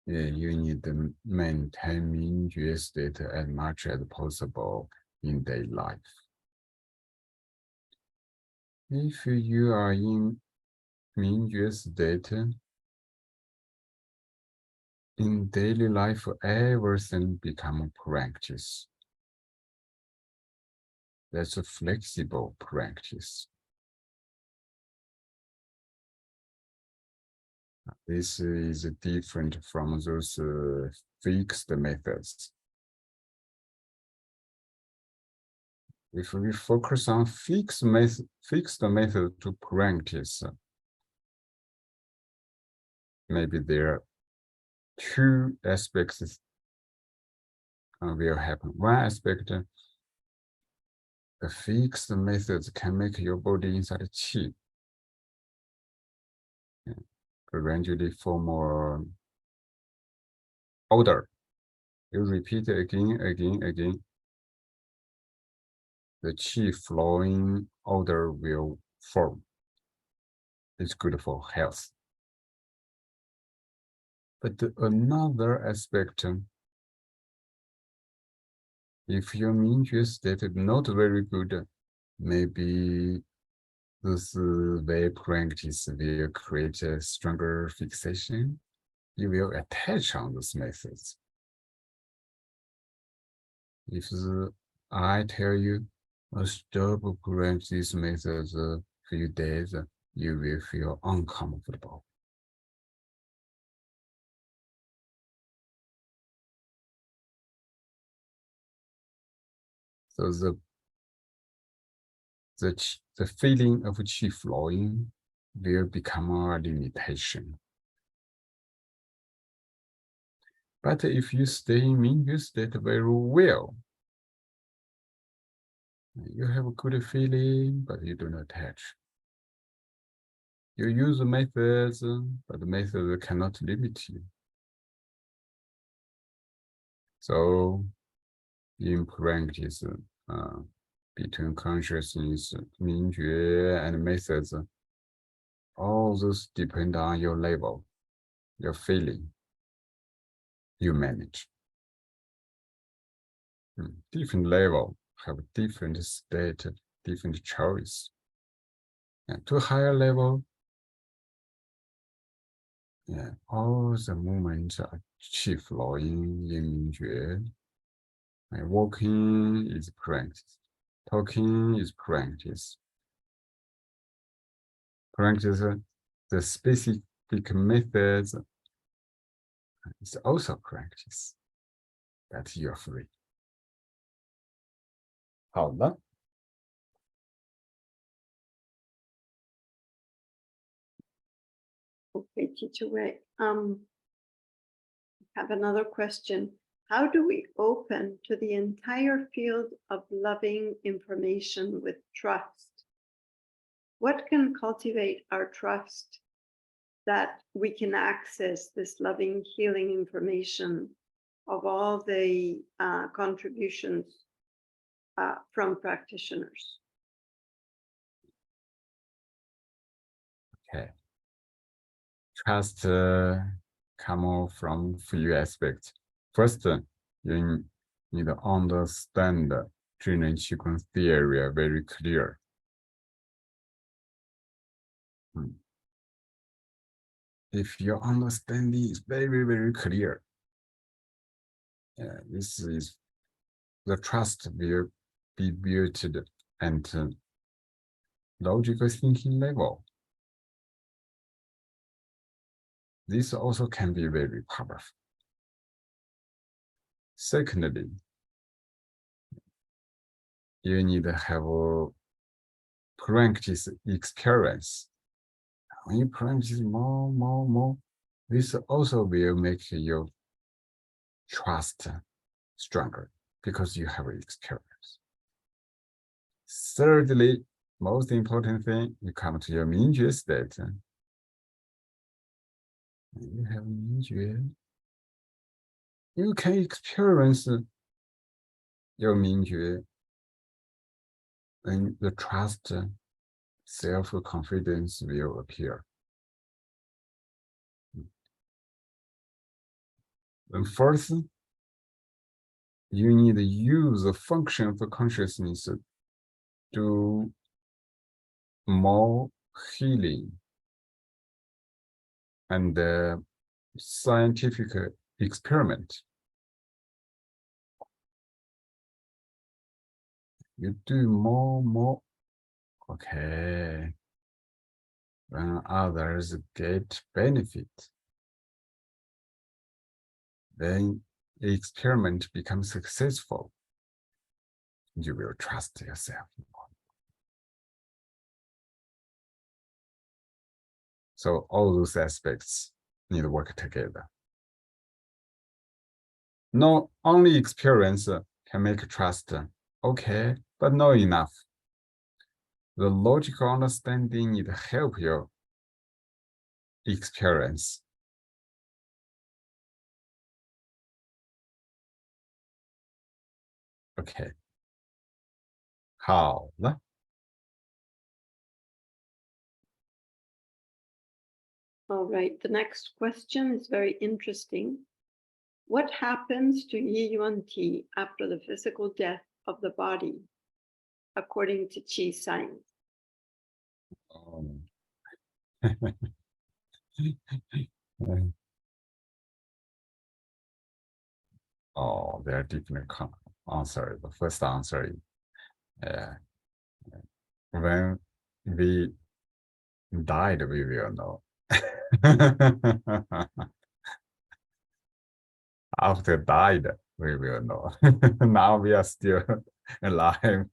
you need to maintain Mingjue state as much as possible in daily life. If you are in Mingjue state, in daily life, everything becomes practice. That's a flexible practice. This is different from those fixed methods. If we focus on fixed method to practice, maybe there are 2 aspects will happen. One aspect, the fixed methods can make your body inside qi gradually form more order. You repeat again. The qi flowing order will form. It's good for health. But another aspect, if your Mingjue state is not very good, maybe this way practice will create a stronger fixation. You will attach on those methods. If I tell you, Stop practice methods a few days, you will feel uncomfortable. So the feeling of qi flowing will become a limitation. But if you stay in Mingyu state very well, you have a good feeling, but you do not touch. You use methods, but the method cannot limit you. So in practice, between consciousness, 明觉, and methods, all those depend on your level, your feeling, you manage. Different level have different state, different choice. And to higher level, all the movements are qi flowing in 明觉. And walking is practice. Talking is practice. Practice the specific methods is also practice. That you are free. 好了。Okay, teacher Wei. Have another question. How do we open to the entire field of loving information with trust? What can cultivate our trust that we can access this loving, healing information of all the contributions from practitioners? Okay. Trust come from few aspects. First, you need to understand Zhiren Qigong theory very clear. If your understanding is very, very clear, this is the trust will be built at logical thinking level. This also can be very powerful. Secondly, you need to have a practice experience. When you practice more, this also will make your trust stronger because you have experience. Thirdly, most important thing, you come to your 明觉 state. You have 明觉. You can experience your 明觉 and the trust, self-confidence will appear. And fourth, you need to use the function of the consciousness to more healing and scientific experiment. You do more. Okay. When others get benefit, then the experiment becomes successful. You will trust yourself more. So all those aspects need to work together. Not only experience can make trust okay, but not enough. The logical understanding need to help your experience. Okay. 好了。All right, the next question is very interesting. What happens to Yi Yuan Ti after the physical death of the body, according to Qi science? There are different answers. The first answer is Yeah. When we died, we will know. After died, we will know. Now we are still alive.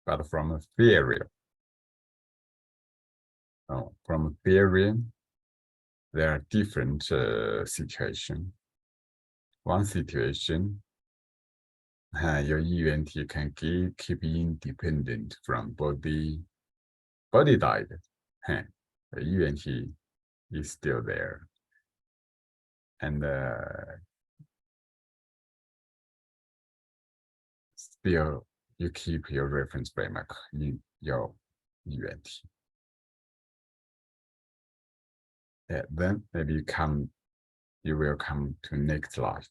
But from a theory, there are different situations. One situation, your event can keep independent from body. Body died, the event is still there. And still you keep your reference framework in your event. Yeah, then maybe you will come to next life.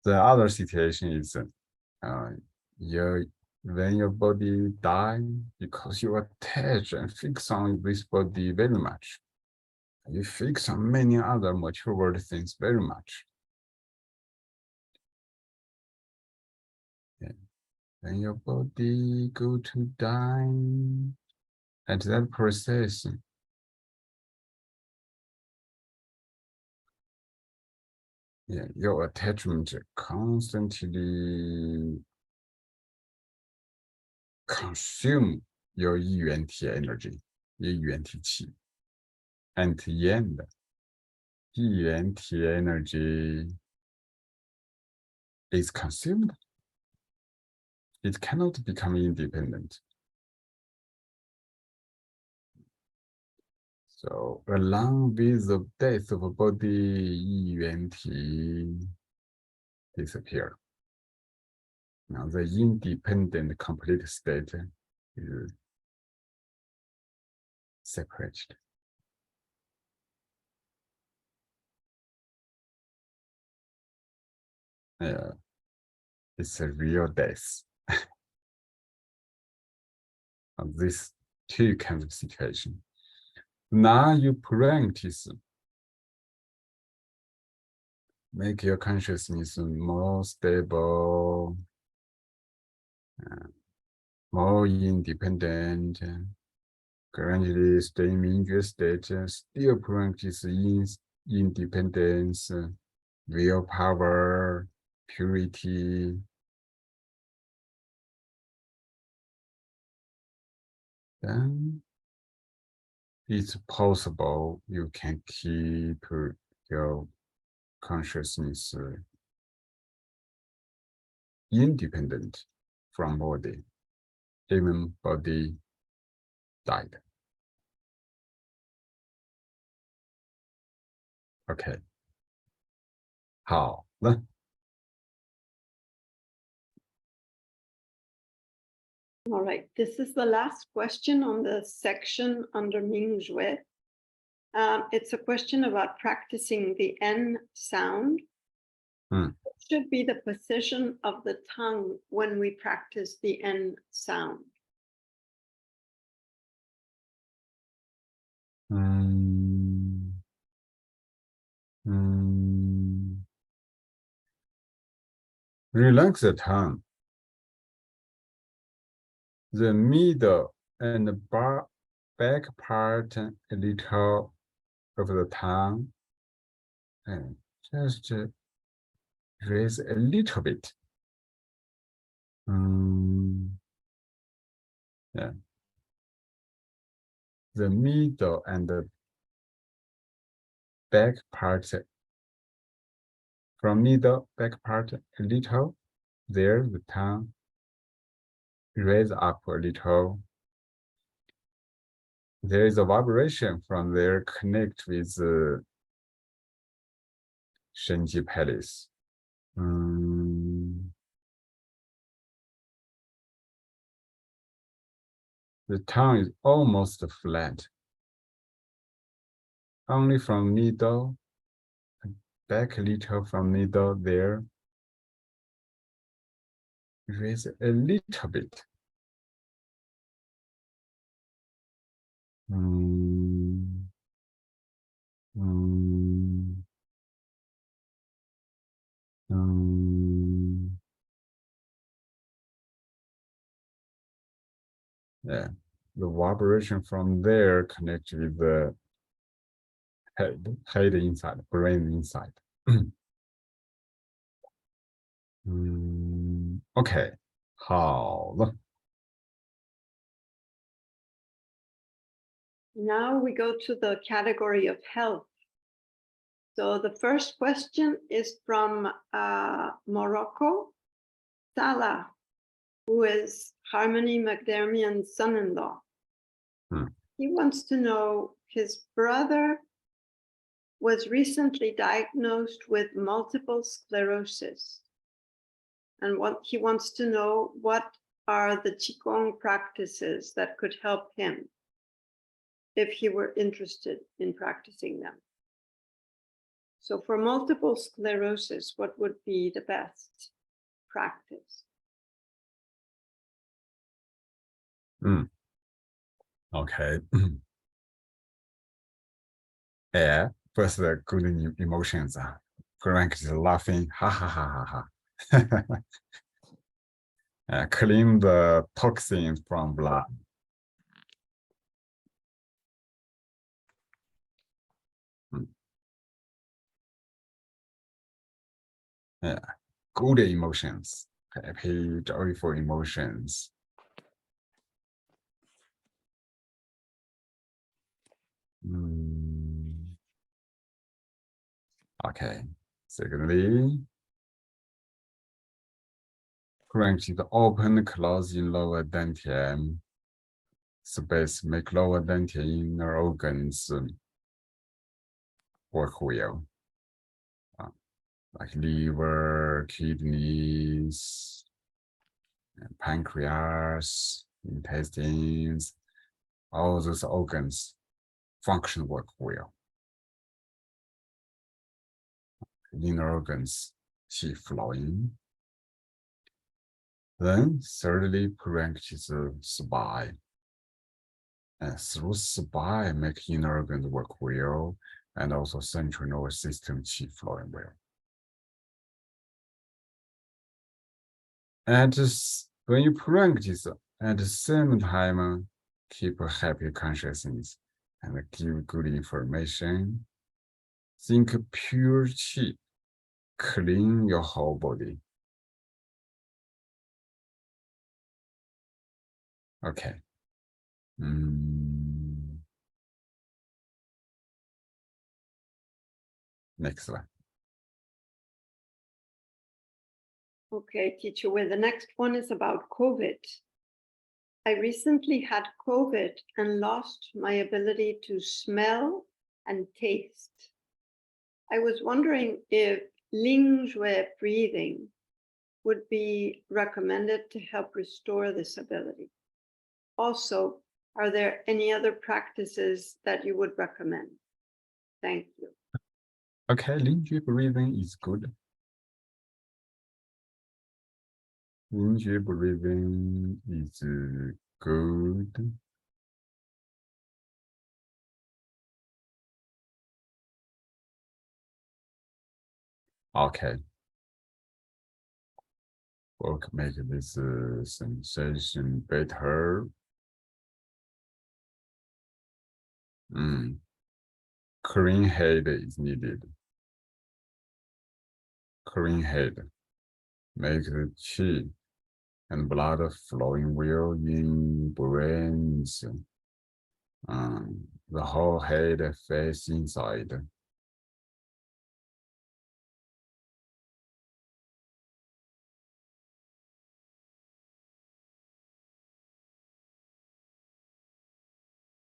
The other situation is when your body die because you attach and fix on this body very much. You fix on many other material world things very much. Yeah. When your body go to die, at that process, yeah, your attachment constantly consume your yuan energy, your yuan qi. And the end, yuan energy is consumed. It cannot become independent. So along with the death of a body, yuan disappear. Now the independent complete state is separated. Yeah, it's a real death. Of this two kinds of situation. Now you practice, make your consciousness more stable, more independent, gradually stay in Mingyu state, still practice independence, willpower, purity. Then it's possible you can keep your consciousness independent from body, even body died. Okay. 好了。All right, this is the last question on the section under Mingjue. It's a question about practicing the N sound. What should be the position of the tongue when we practice the N sound? Relax the tongue. The middle and the back part a little of the tongue, and just raise a little bit. Yeah. The middle and the back part, from middle back part a little, there the tongue raise up a little. There is a vibration from there connect with the Shenji Palace. The tongue is almost flat. Only from middle, back a little from middle there. Raise a little bit. Yeah, the vibration from there connects with the head inside, brain inside. OK， 好了。 Now we go to the category of health. So the first question is from Morocco, Salah, who is Harmony McDermitt's son-in-law. He wants to know, his brother was recently diagnosed with multiple sclerosis. And he wants to know what are the qigong practices that could help him if he were interested in practicing them. So for multiple sclerosis, what would be the best practice? OK. Yeah, first the good emotions. Frank is laughing, ha ha ha ha ha. Clean the toxins from blood. Yeah, good emotions, happy, joyful emotions. Okay, secondly, correct the open, closing lower dantian space, make lower dantian inner organs work well. Like liver, kidneys, pancreas, intestines, all those organs function work well. Inner organs, qi flowing. Then thirdly, practice spine. And through spine, make inner organs work well, and also central nervous system qi flowing well. And just when you practice, at the same time, keep a happy consciousness and give good information. Think pure qi, clean your whole body. Okay. Next one. Okay, teacher, well, the next one is about COVID. I recently had COVID and lost my ability to smell and taste. I was wondering if Ling Shui breathing would be recommended to help restore this ability. Also, are there any other practices that you would recommend? Thank you. Okay, Ling Shui breathing is good. Ling Shui breathing is good. Okay. Work make this sensation better. Clean head is needed. Clean head. Make the qi and blood flowing well in brains. The whole head face inside.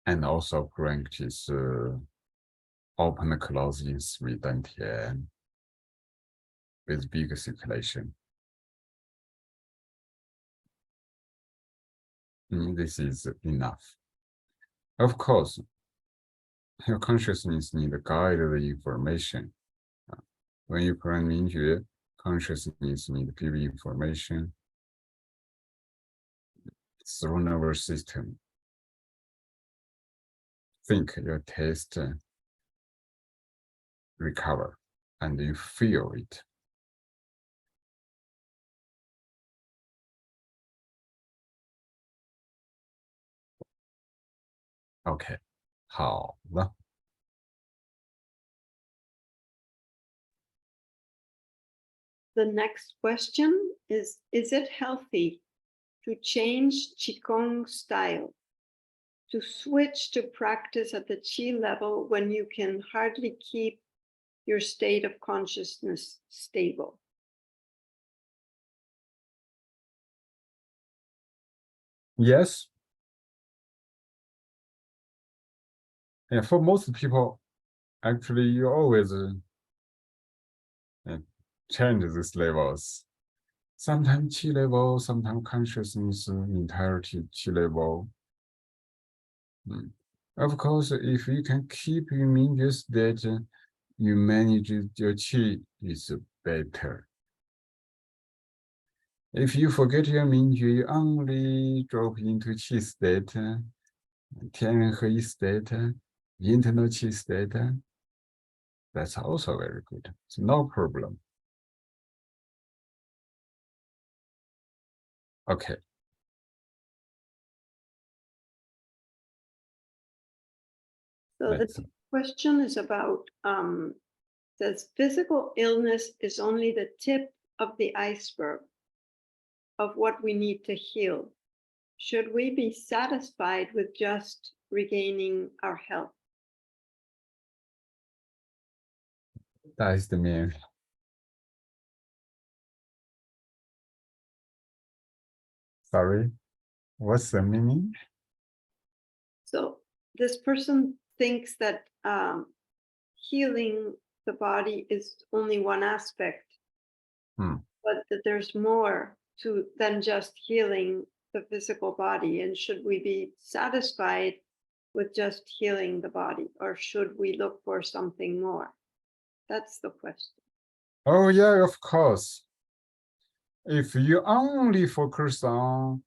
And also practice open closing 3 dantian with big circulation. This is enough. Of course, your consciousness needs to guide the information. When you plan Ling Shui, consciousness needs to give information through nervous system. Think your taste recover and you feel it. OK，好了。The next question is it healthy to change Qigong style, to switch to practice at the Qi level when you can hardly keep your state of consciousness stable? Yes. And for most people, actually, you always change these levels. Sometimes Qi level, sometimes consciousness entirety Qi level. Of course, if you can keep your Mingyu state, you manage your Qi is better. If you forget your Mingyu, you only drop into Qi state, 天人合一 state, internal Qi state, that's also very good. It's no problem. Okay. So the question is about, says physical illness is only the tip of the iceberg of what we need to heal. Should we be satisfied with just regaining our health? That is the meaning. Sorry, what's the meaning? So this person thinks that healing the body is only one aspect, but that there's more to than just healing the physical body. And should we be satisfied with just healing the body, or should we look for something more? That's the question. Oh yeah, of course. If you only focus on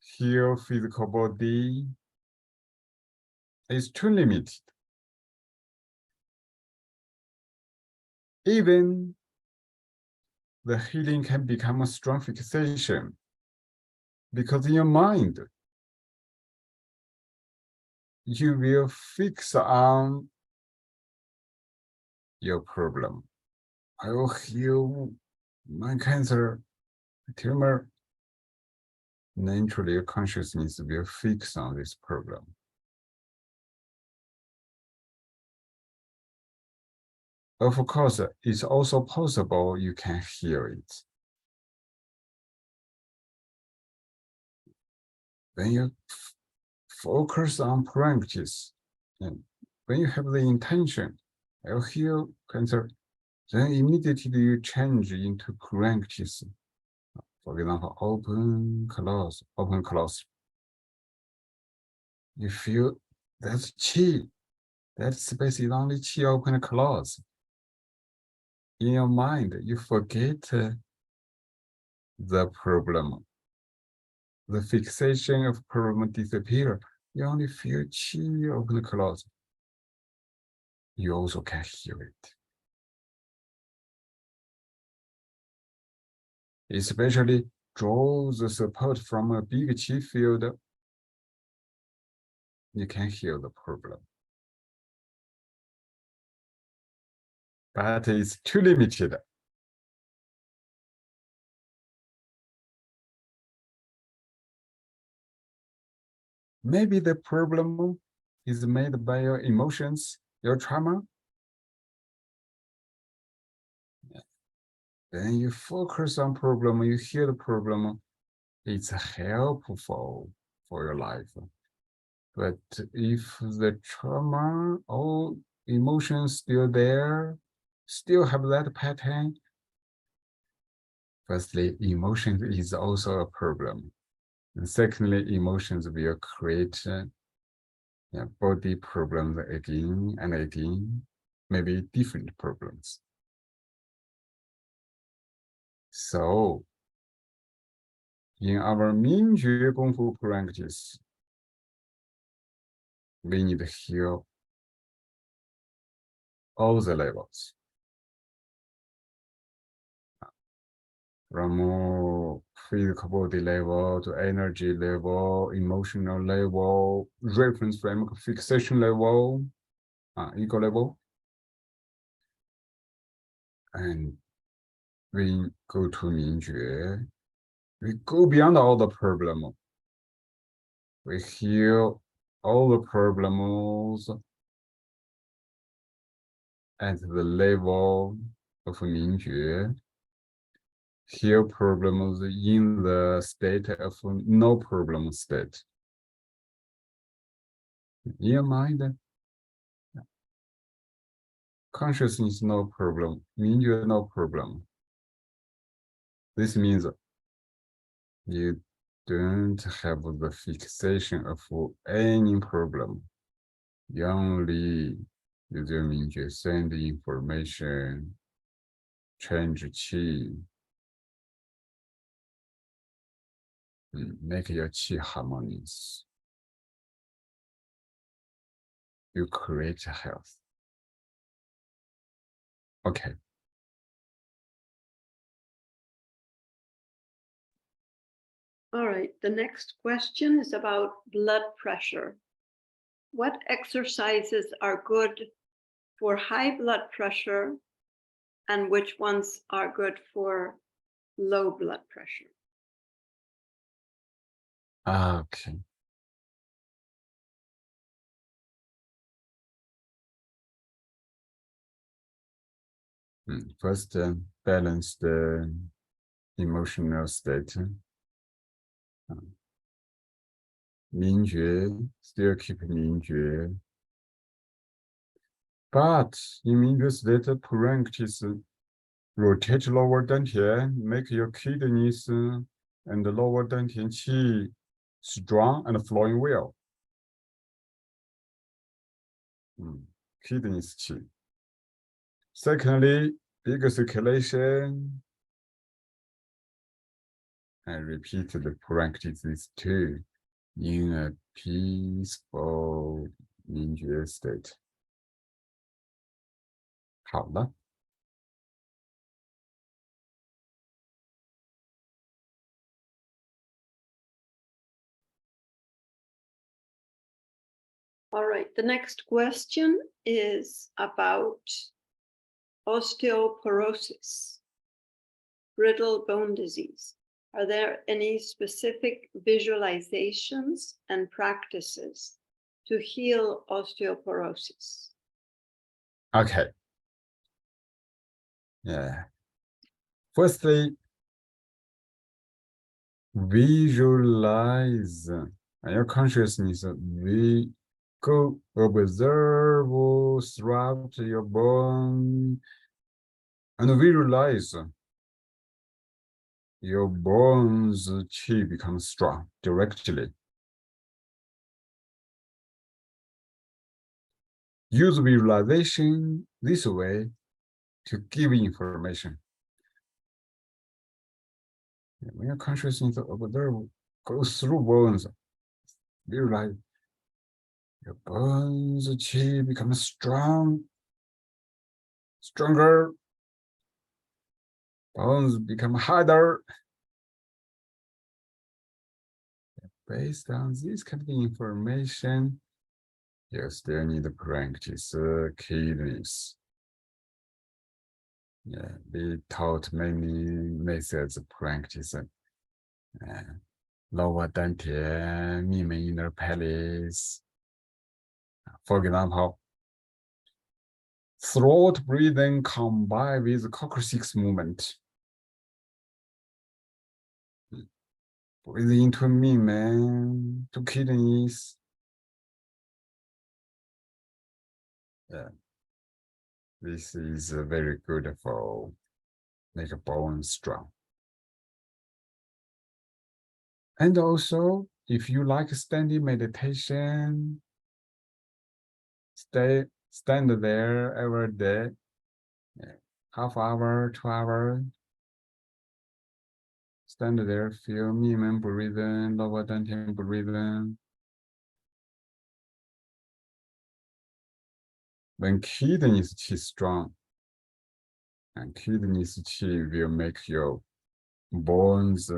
heal physical body, it's too limited. Even the healing can become a strong fixation because in your mind, you will fix on your problem. I will heal my cancer, tumor. Naturally, your consciousness will fix on this problem. Of course, it's also possible you can heal it. When you focus on practice, and when you have the intention, I'll heal cancer, then immediately you change into practice. For example, open, close, open, close. You feel that's Qi. That space is only Qi open and close. In your mind, you forget the problem. The fixation of problem disappear. You only feel Qi open and close. You also can heal it. Especially draw the support from a big Qi field. You can heal the problem. But it's too limited. Maybe the problem is made by your emotions, your trauma. Then you focus on problem, you heal the problem. It's helpful for your life. But if the trauma or emotions still there, still have that pattern, firstly, emotions is also a problem. And secondly, emotions will create body problems again and again, maybe different problems. So, in our Mingjue Kung Fu practice, we need to heal all the levels. From physical body level to energy level, emotional level, reference framework fixation level, ego level. And we go to 明觉, we go beyond all the problem. We heal all the problems at the level of 明觉, heal problems in the state of no problem state. In your mind, consciousness no problem, 明觉 no problem. This means you don't have the fixation of any problem. You only use your 明觉 send information, change qi, make your qi harmonious. You create health. Okay. All right, the next question is about blood pressure. What exercises are good for high blood pressure and which ones are good for low blood pressure? Okay. First, balance the emotional state. 明觉, still keep 明觉. But in 明觉 state, practice rotate lower dantian, make your kidneys and the lower dantian qi strong and flowing well. Kidneys qi. Secondly, big circulation. And repeat the practices too in a peaceful 明觉 state. 好了。All right, the next question is about osteoporosis, brittle bone disease. Are there any specific visualizations and practices to heal osteoporosis? Okay. Yeah. Firstly, visualize your consciousness. We go observe throughout your bone and visualize your bones qi becomes strong directly. Use visualization this way to give information. When your consciousness observe goes through bones, visualize your bones qi becomes strong, stronger, bones become harder. Based on this kind of information, you still need to practice kidneys. Yeah, we taught many methods of practice. Lower dantian, minimum inner pelvis. For example, throat breathing combined with coccyx movement. Breathe into minimum to kidneys. Yeah. This is very good for make a bone strong. And also, if you like standing meditation, stand there every day, half hour, 2 hours. Stand there, feel minimum breathing, lower dantian breathing. When kidneys qi strong, and kidneys qi will make your bones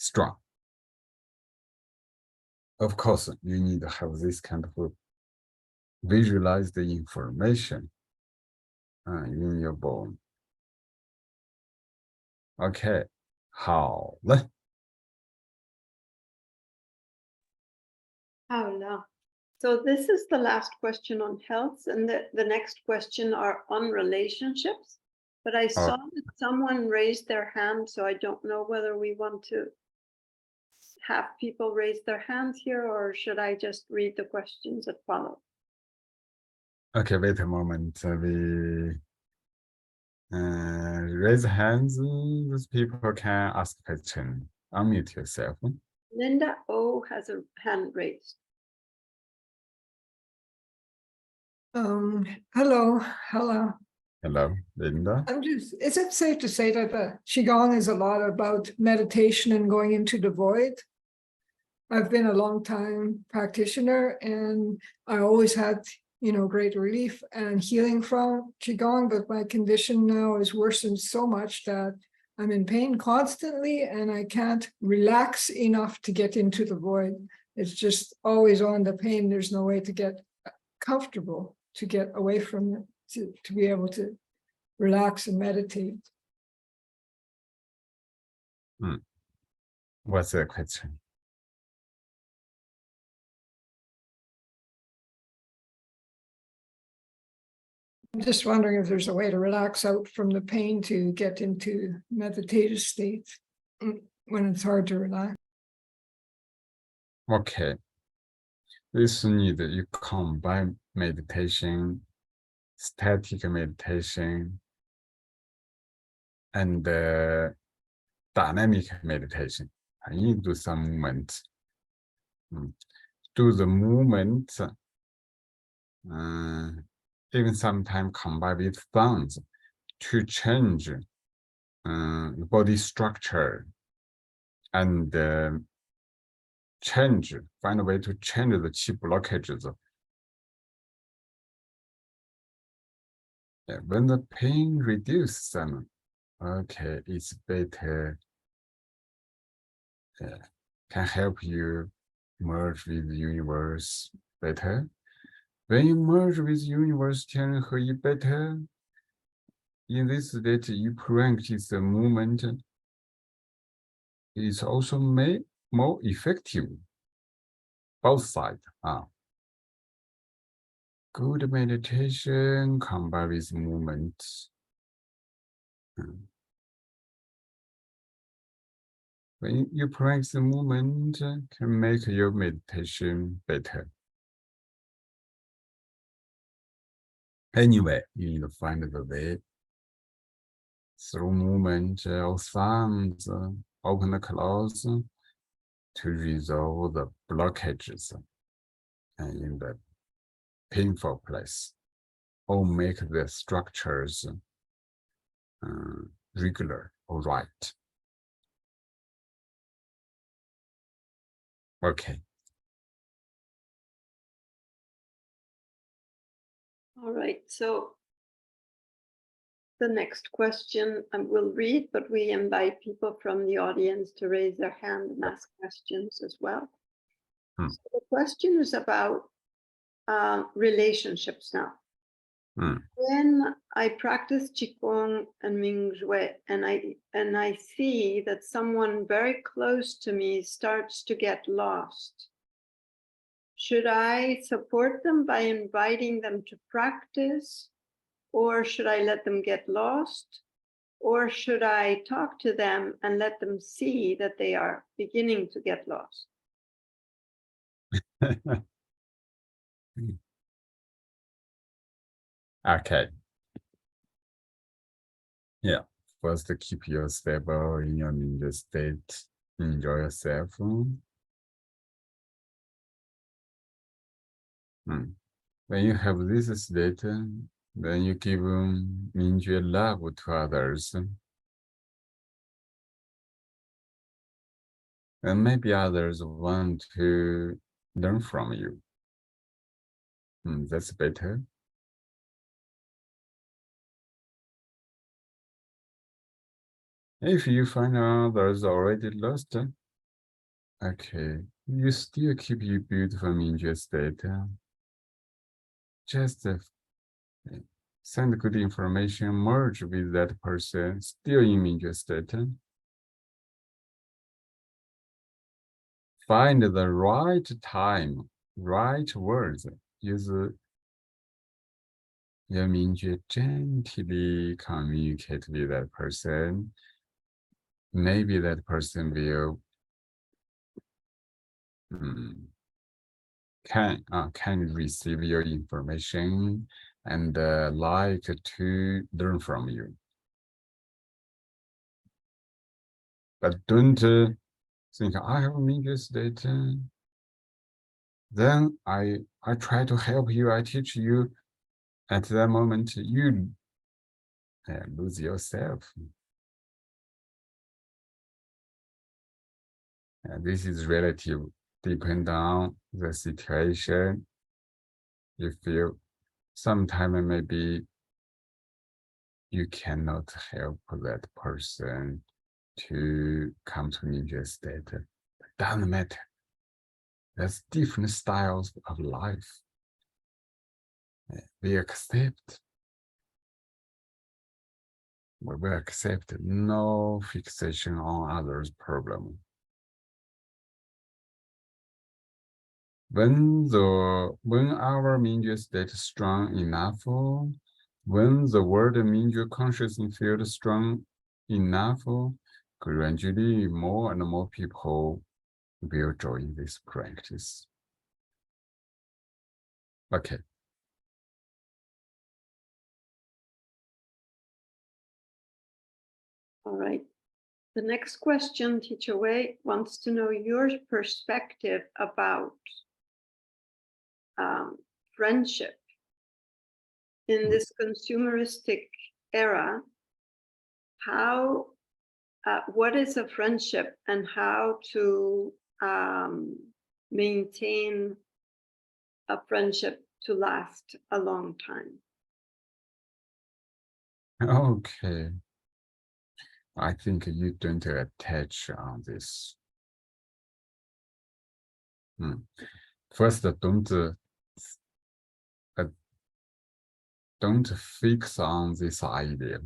strong. Of course, you need to have this kind of visualize the information in your bone. OK， 好了。So this is the last question on health, and the next question are on relationships. But I saw that someone raised their hand, so I don't know whether we want to have people raise their hands here, or should I just read the questions that follow? OK, wait a moment. We raise hands. Those people can ask question. Unmute yourself. Linda O has a hand raised. Hello. Hello, Linda. Is it safe to say that the Qigong is a lot about meditation and going into the void? I've been a long time practitioner and I always had, great relief and healing from Qigong, but my condition now is worsened so much that I'm in pain constantly and I can't relax enough to get into the void. It's just always on the pain. There's no way to get comfortable, to get away from it, to be able to relax and meditate. What's the question? I'm just wondering if there's a way to relax out from the pain to get into meditative state when it's hard to relax. Okay. This need you combine meditation, static meditation, and dynamic meditation. You do some movement. Do the movement, even sometimes combine with sounds to change the body structure and find a way to change the qi blockages. When the pain reduces them, okay, it's better. Can help you merge with the universe better. When you merge with universe, can you better. In this state, you practice the movement. It's also more effective. Both sides. Good meditation combined with movement. When you practice the movement, can make your meditation better. Anyway, you need to find the way through movement or sounds, open and close, to resolve the blockages in the painful place, or make the structures regular or right. Okay. All right, so the next question I will read, but we invite people from the audience to raise their hand and ask questions as well. So the question is about relationships now. When I practice Qigong and Mingshui, and I see that someone very close to me starts to get lost, should I support them by inviting them to practice, or should I let them get lost, or should I talk to them and let them see that they are beginning to get lost? Okay. Yeah. First, keep yourself stable in your ninja state. Enjoy yourself. When you have this state, then you give ninja love to others. And maybe others want to learn from you. That's better. If you find others already lost, Okay, you still keep your beautiful Mingyu state. Just send good information, merge with that person, still in Mingyu state. Find the right time, right words. Use your Mingyu gently communicate with that person. Maybe that person will can receive your information and like to learn from you. But don't think I have Mingyu state. Then I try to help you. I teach you. At that moment, you lose yourself. This is relative, depend on the situation. You feel sometimes maybe you cannot help that person to come to Ninja state. Doesn't matter. There's different styles of life. We accept. We will accept no fixation on others' problem. When our Mingyu state is strong enough, when the word Mingyu consciousness feels strong enough, gradually more and more people will join this practice. Okay. All right. The next question, Teacher Wei wants to know your perspective about friendship in this consumeristic era. How, what is a friendship and how to maintain a friendship to last a long time? Okay. I think you don't attach on this. First, don't fix on this idea.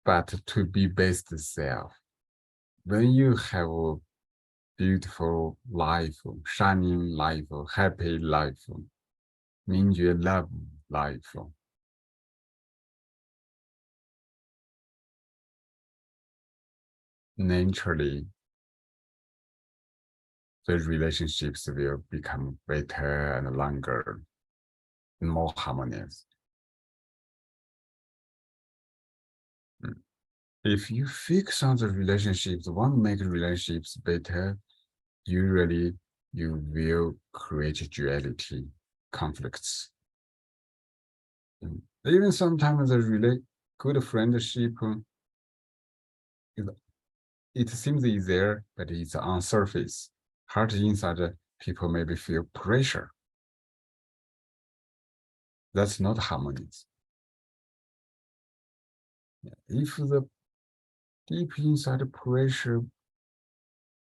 But to be best self. When you have a beautiful life, shining life, happy life, Mingyu love life, naturally, the relationships will become better and longer, and more harmonious. If you fix on the relationships, want to make relationships better, usually you will create duality, conflicts. Even sometimes the really good friendship, it seems it's there, but it's on surface. Heart inside, people maybe feel pressure. That's not harmonious. If the deep inside pressure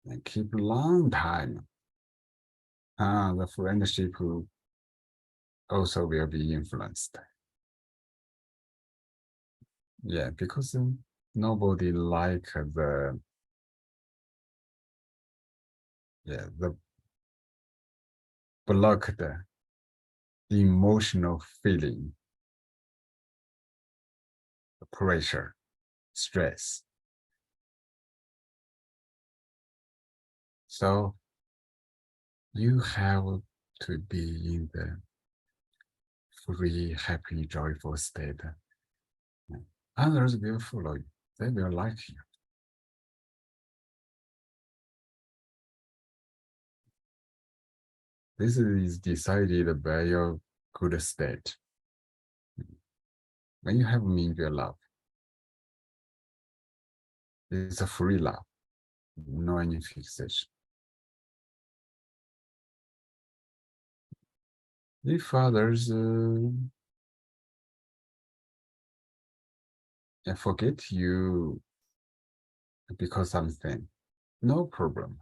and keep a long time, the friendship also will be influenced. Yeah, because nobody like the blocked emotional feeling, pressure, stress. So you have to be in the free, happy, joyful state. Others will follow you. They will like you. This is decided by your good state. When you have Mingyu love, it's a free love, no any fixation. If others forget you, because something, no problem.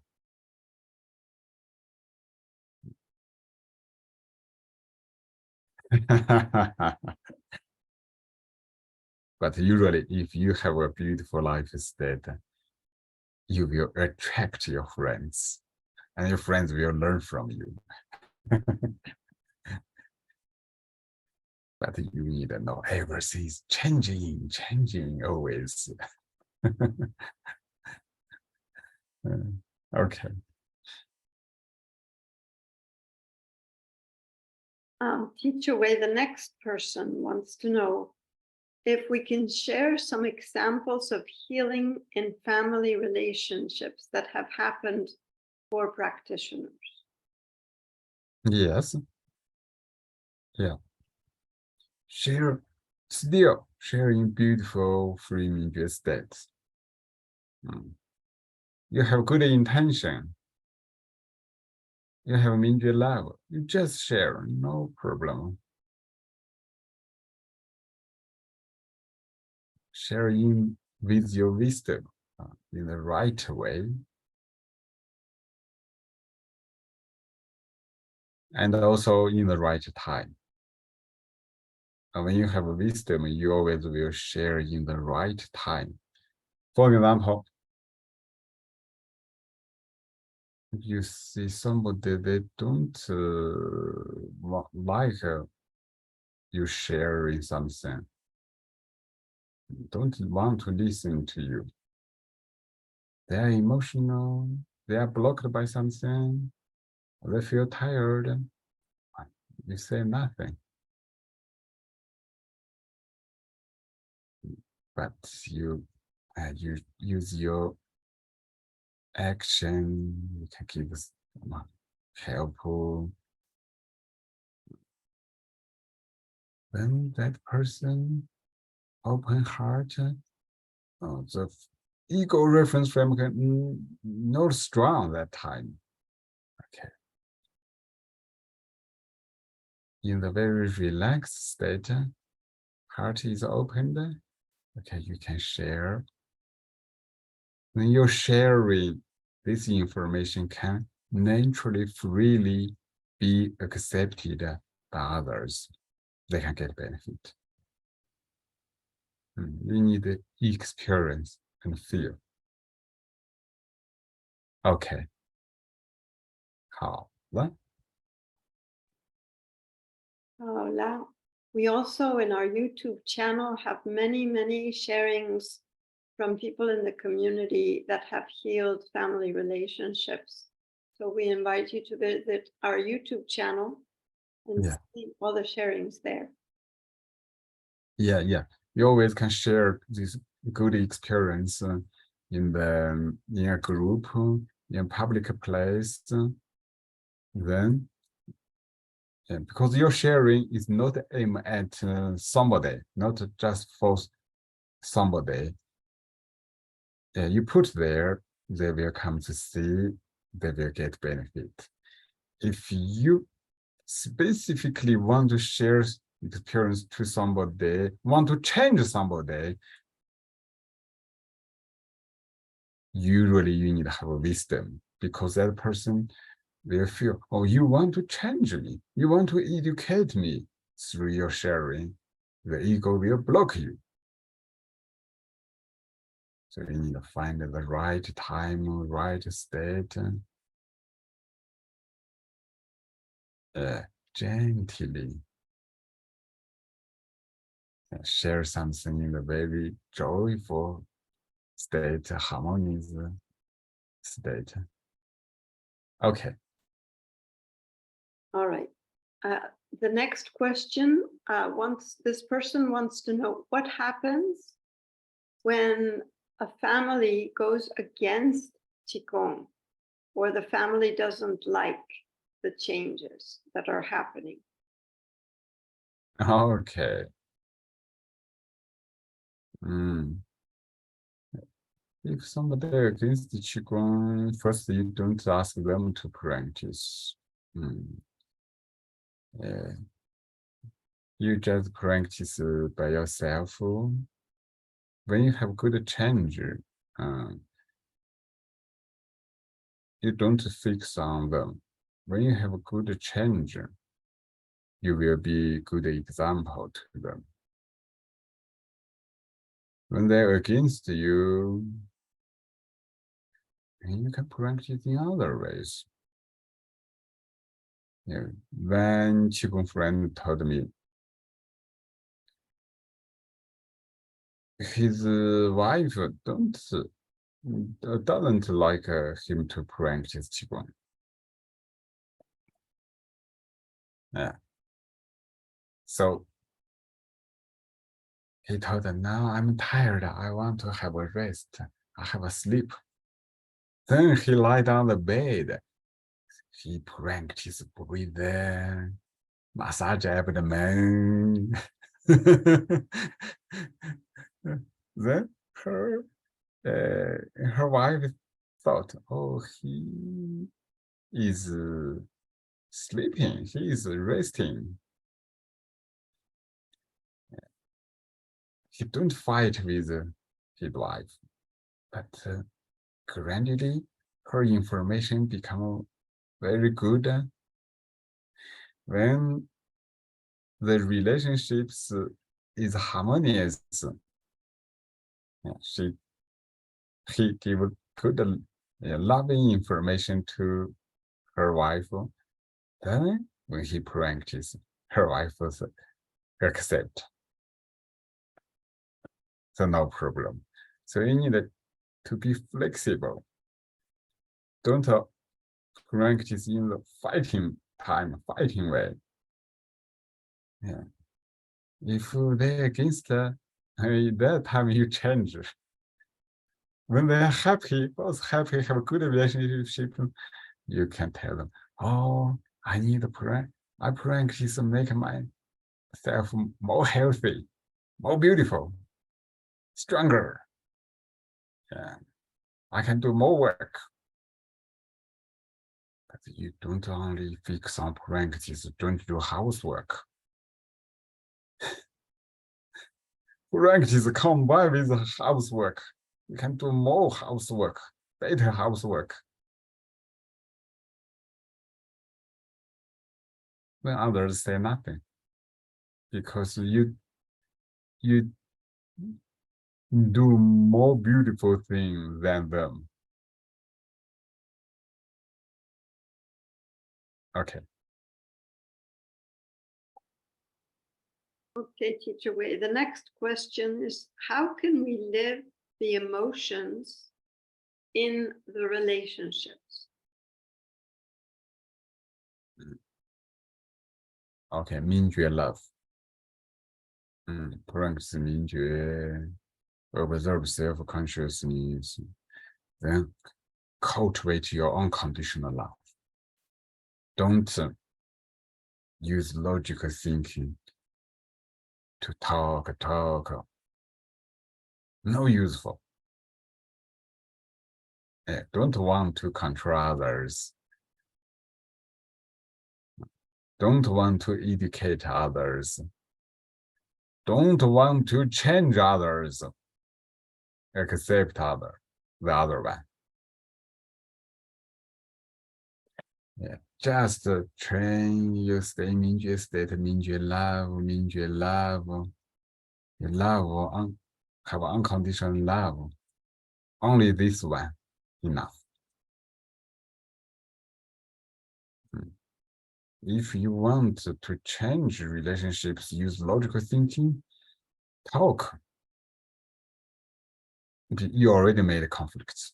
But usually, if you have a beautiful life state, you will attract your friends, and your friends will learn from you. But you need to know everything is changing always. Okay. Teacher Wei, the next person wants to know if we can share some examples of healing in family relationships that have happened for practitioners. Yes. Yeah. Sharing beautiful free media states. You have good intention. You have media love. You just share, no problem. Sharing with your wisdom in the right way. And also in the right time. When you have wisdom, you always will share in the right time. For example, you see somebody they don't like you sharing something, don't want to listen to you. They are emotional, they are blocked by something, they feel tired. You say nothing. But you use your action, you can give help. When that person open heart, the ego reference frame can not strong that time. Okay. In the very relaxed state, heart is opened. Okay, you can share. When you're sharing, this information can naturally, freely be accepted by others. They can get benefit. You need the experience and feel. Okay. 好了。We also in our YouTube channel have many sharings from people in the community that have healed family relationships. So we invite you to visit our YouTube channel and see all the sharings there. Yeah. You always can share this good experience in a group, in a public place. Then, because your sharing is not aimed at somebody, not just for somebody. You put there, they will come to see, they will get benefit. If you specifically want to share experience to somebody, want to change somebody, usually you need to have a wisdom, because that person will feel, oh, you want to change me, you want to educate me through your sharing. The ego will block you. So you need to find the right time, right state. Gently share something in a very joyful state, harmonious state. Okay. All right. The next question, this person wants to know what happens when a family goes against Qigong, or the family doesn't like the changes that are happening. Okay. If somebody against the Qigong, first you don't ask them to practice. You just practice by yourself. When you have good change, you don't fix on them. When you have a good change, you will be good example to them. When they're against you, you can practice in other ways. Yeah. When Qi-Feng friend told me his wife doesn't like him to practice Qigong. Yeah. So he told her, now I'm tired. I want to have a rest. I have a sleep. Then he lie down the bed. He practiced breathing, massage abdomen. Then her wife thought, oh, he is sleeping, he is resting. He don't fight with his wife, but gradually her information become very good. When the relationships is harmonious, he give good loving information to her wife. Then when he practice, her wife was accept. So no problem. So you need to be flexible. Don't practice in the fighting way. Yeah. If they're against that time you change. When they're happy, both happy, have a good relationship, you can tell them, oh, I need to I practice to make myself more healthy, more beautiful, stronger. Yeah. I can do more work. But you don't only fix on practice, don't do housework. Practice combined with housework. You can do more housework, better housework. When others say nothing, because you do more beautiful things than them. Okay. Okay, teacher Wei. The next question is, how can we live the emotions in the relationships? Okay, 明觉 love. Practice 明觉, observe self-consciousness, then cultivate your unconditional love. Don't use logical thinking to talk. No useful. Don't want to control others. Don't want to educate others. Don't want to change others. Accept the other one. Yeah. Just train your stay 明觉 state, 明觉 love, 明觉 love. You love, have unconditional love. Only this one, enough. If you want to change relationships, use logical thinking, talk. You already made conflicts.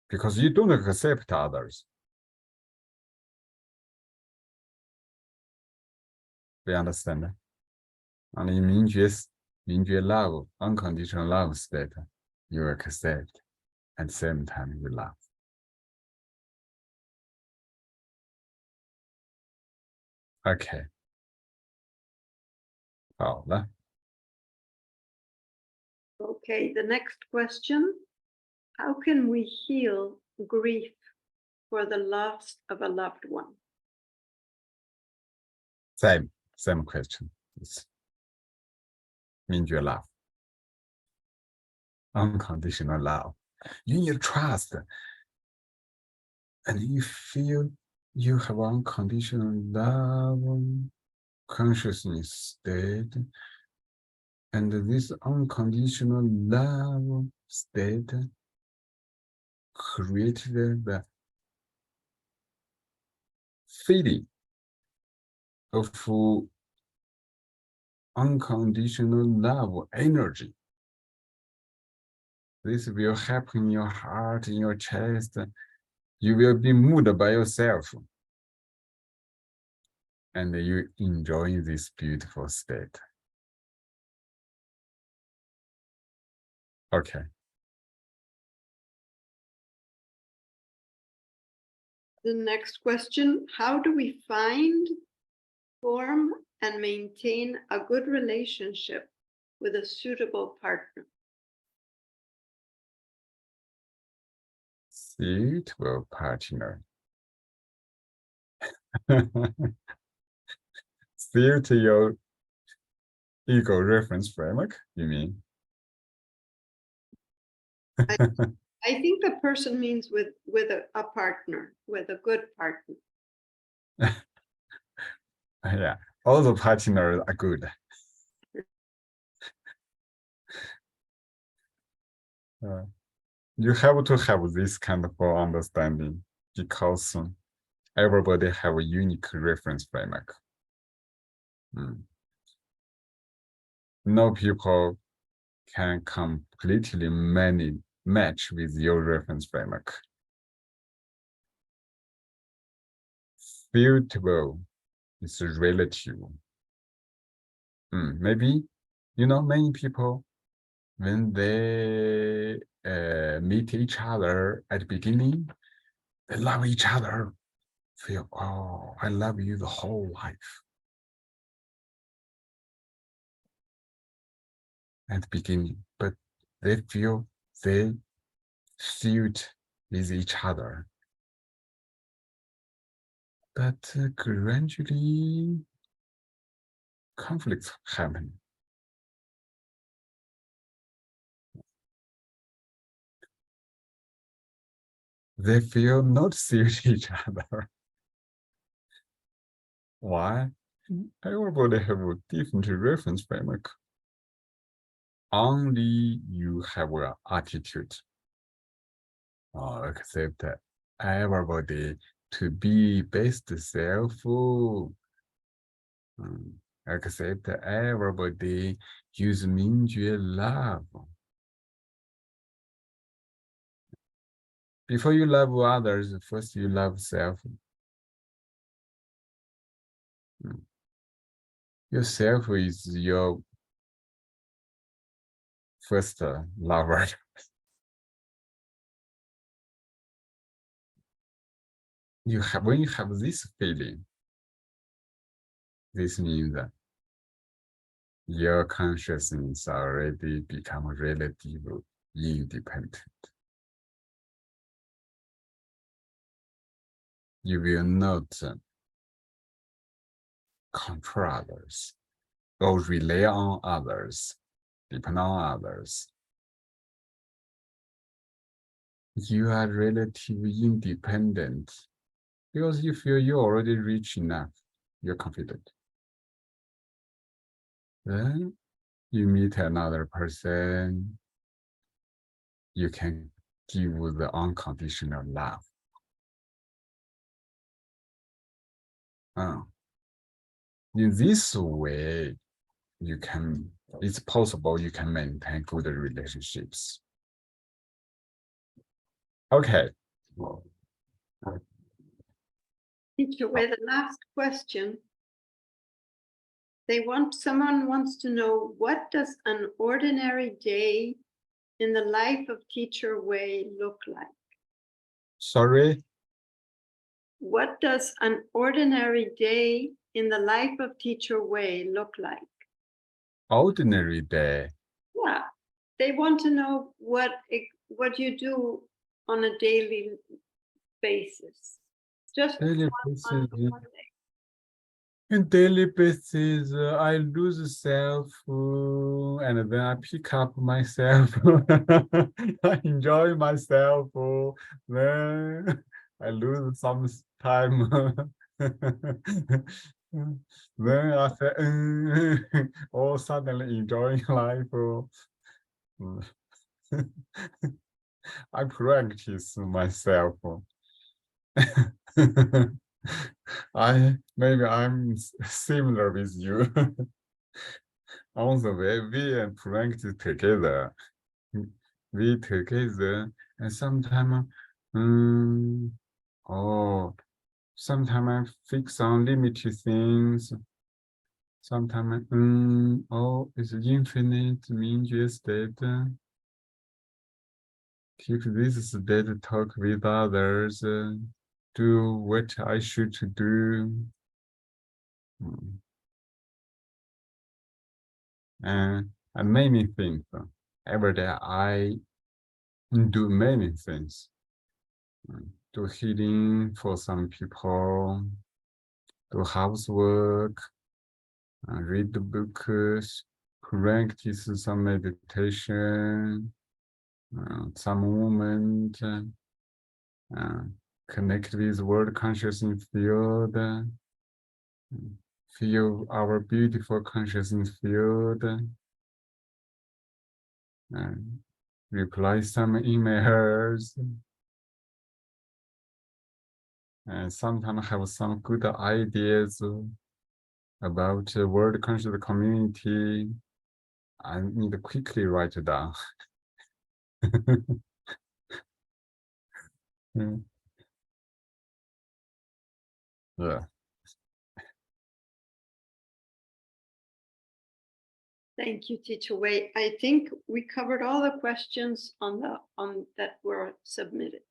Because you don't accept others. We understand? Only 明觉 love, unconditional love state, you accept. At the same time, you love. Okay. 好了。 Okay, the next question. How can we heal grief for the loss of a loved one? Same question. It's 明觉 love. Unconditional love. You need trust. And you feel you have unconditional love, consciousness state. And this unconditional love state created the feeling of unconditional love energy. This will happen in your heart, in your chest. You will be moved by yourself. And you enjoy this beautiful state. Okay. The next question, how do we find, form, and maintain a good relationship with a suitable partner? Suitable partner. Still to your ego reference framework, you mean? I think the person means with a partner, with a good partner. Yeah, all the partners are good. You have to have this kind of understanding because everybody have a unique reference framework. No people can completely match with your reference framework. Suitable is relative. Maybe, many people, when they meet each other at the beginning, they love each other, feel, oh, I love you the whole life. At the beginning, but they feel they suit with each other. But gradually, conflicts happen. They feel not suit each other. Why? Everybody have a different reference framework. Only you have an attitude. Accept everybody to be best self. Accept everybody use Mingjue love. Before you love others, first you love self. Yourself is your first lover. When you have this feeling, this means that your consciousness already become relatively independent. You will not control others or rely on others, depend on others. You are relatively independent because you feel you're already rich enough, you're confident. Then you meet another person, you can give the unconditional love. In this way, it's possible you can maintain good relationships. Okay. Teacher, with the last question, someone wants to know, what does an ordinary day in the life of Teacher Wei look like? Sorry? What does an ordinary day in the life of Teacher Wei look like? Ordinary day. Yeah, they want to know what you do on a daily basis. Just Daily on basis. one day. In daily basis, I lose self and then I pick up myself. I enjoy myself. Then I lose some time. Then I say, or suddenly enjoying life. I practice myself. Maybe I'm similar with you. On the way we practice together. We together and sometimes sometimes I fix on limited things. Sometimes it's infinite Mingyu state. Keep this state, talk with others, do what I should do. And many things. Every day I do many things. Do healing for some people, do housework, read the books, practice some meditation, some movement, connect with world consciousness field, feel our beautiful consciousness field, reply some emails, and sometimes have some good ideas about the world conscious community. I need to quickly write it down. Yeah. Thank you, Teacher Wei. I think we covered all the questions on that were submitted.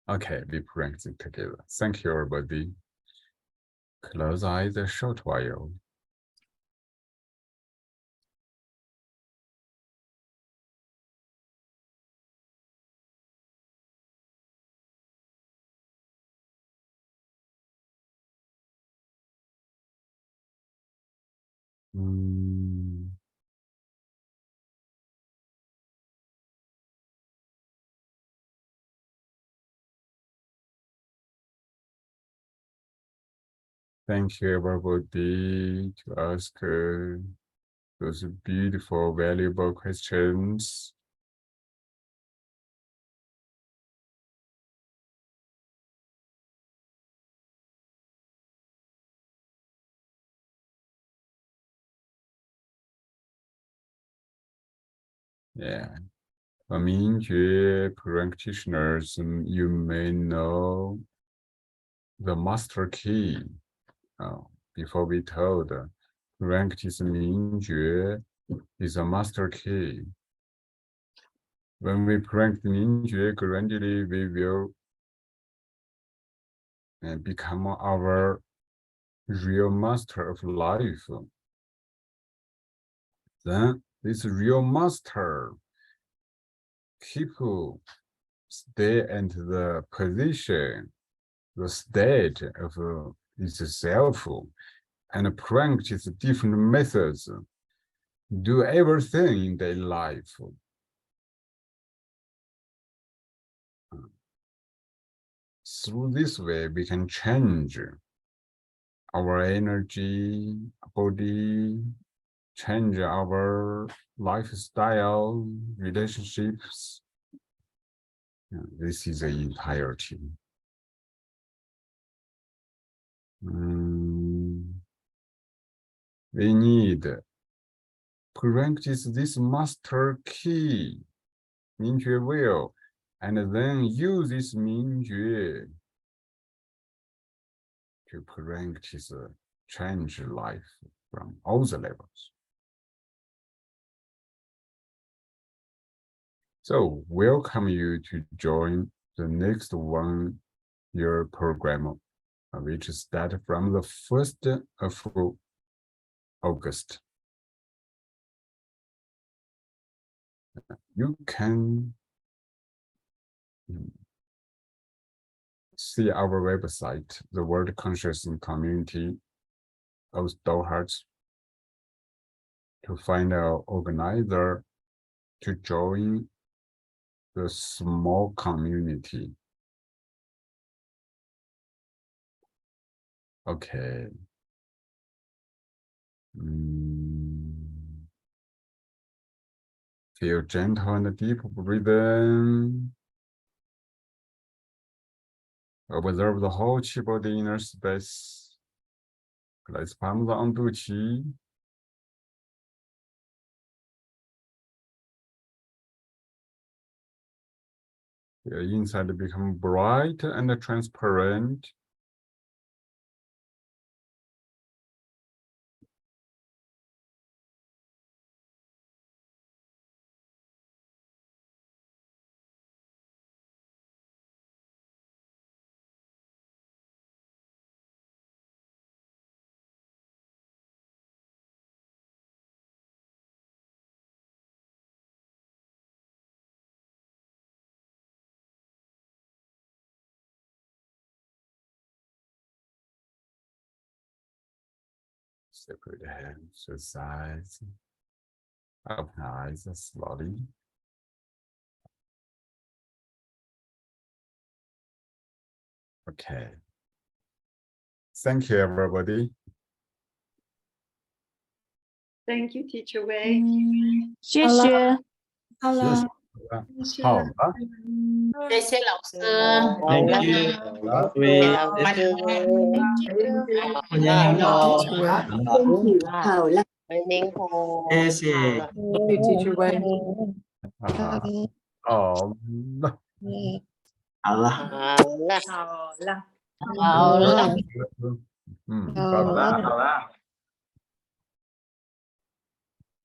Okay, we practice together. Thank you, everybody. Close eyes a short while. Thank you, everybody, to ask those beautiful, valuable questions. Yeah. For Mingjue practitioners, you may know the master key. Before we told, practice Mingjue is a master key. When we practice Mingjue, gradually we will become our real master of life. Then this real master keep stay at the position, the state of itself, and practice different methods, do everything in their life. Through this way, we can change our energy, body, change our lifestyle, relationships. This is the entirety. We need practice this master key, Mingjue will, and then use this Mingjue to practice change life from all the levels. So welcome you to join the next 1 year program, which starts from the 1st of August. You can see our website, the World Consciousness Community of Doharts, to find our organizer to join the small community. Okay. Feel gentle and deep breathing. Observe the whole chi body inner space. Place palms on chi. The inside become bright and transparent. Separate hands to sides. Open eyes slowly. Okay. Thank you, everybody. Thank you, Teacher Wei. 谢谢，好了，好了，谢谢老师。 Thank you. We คุณยายน้อง好您好谢谢 Teacher Wei. 好了，好了好了，好了。好了。拜拜。好了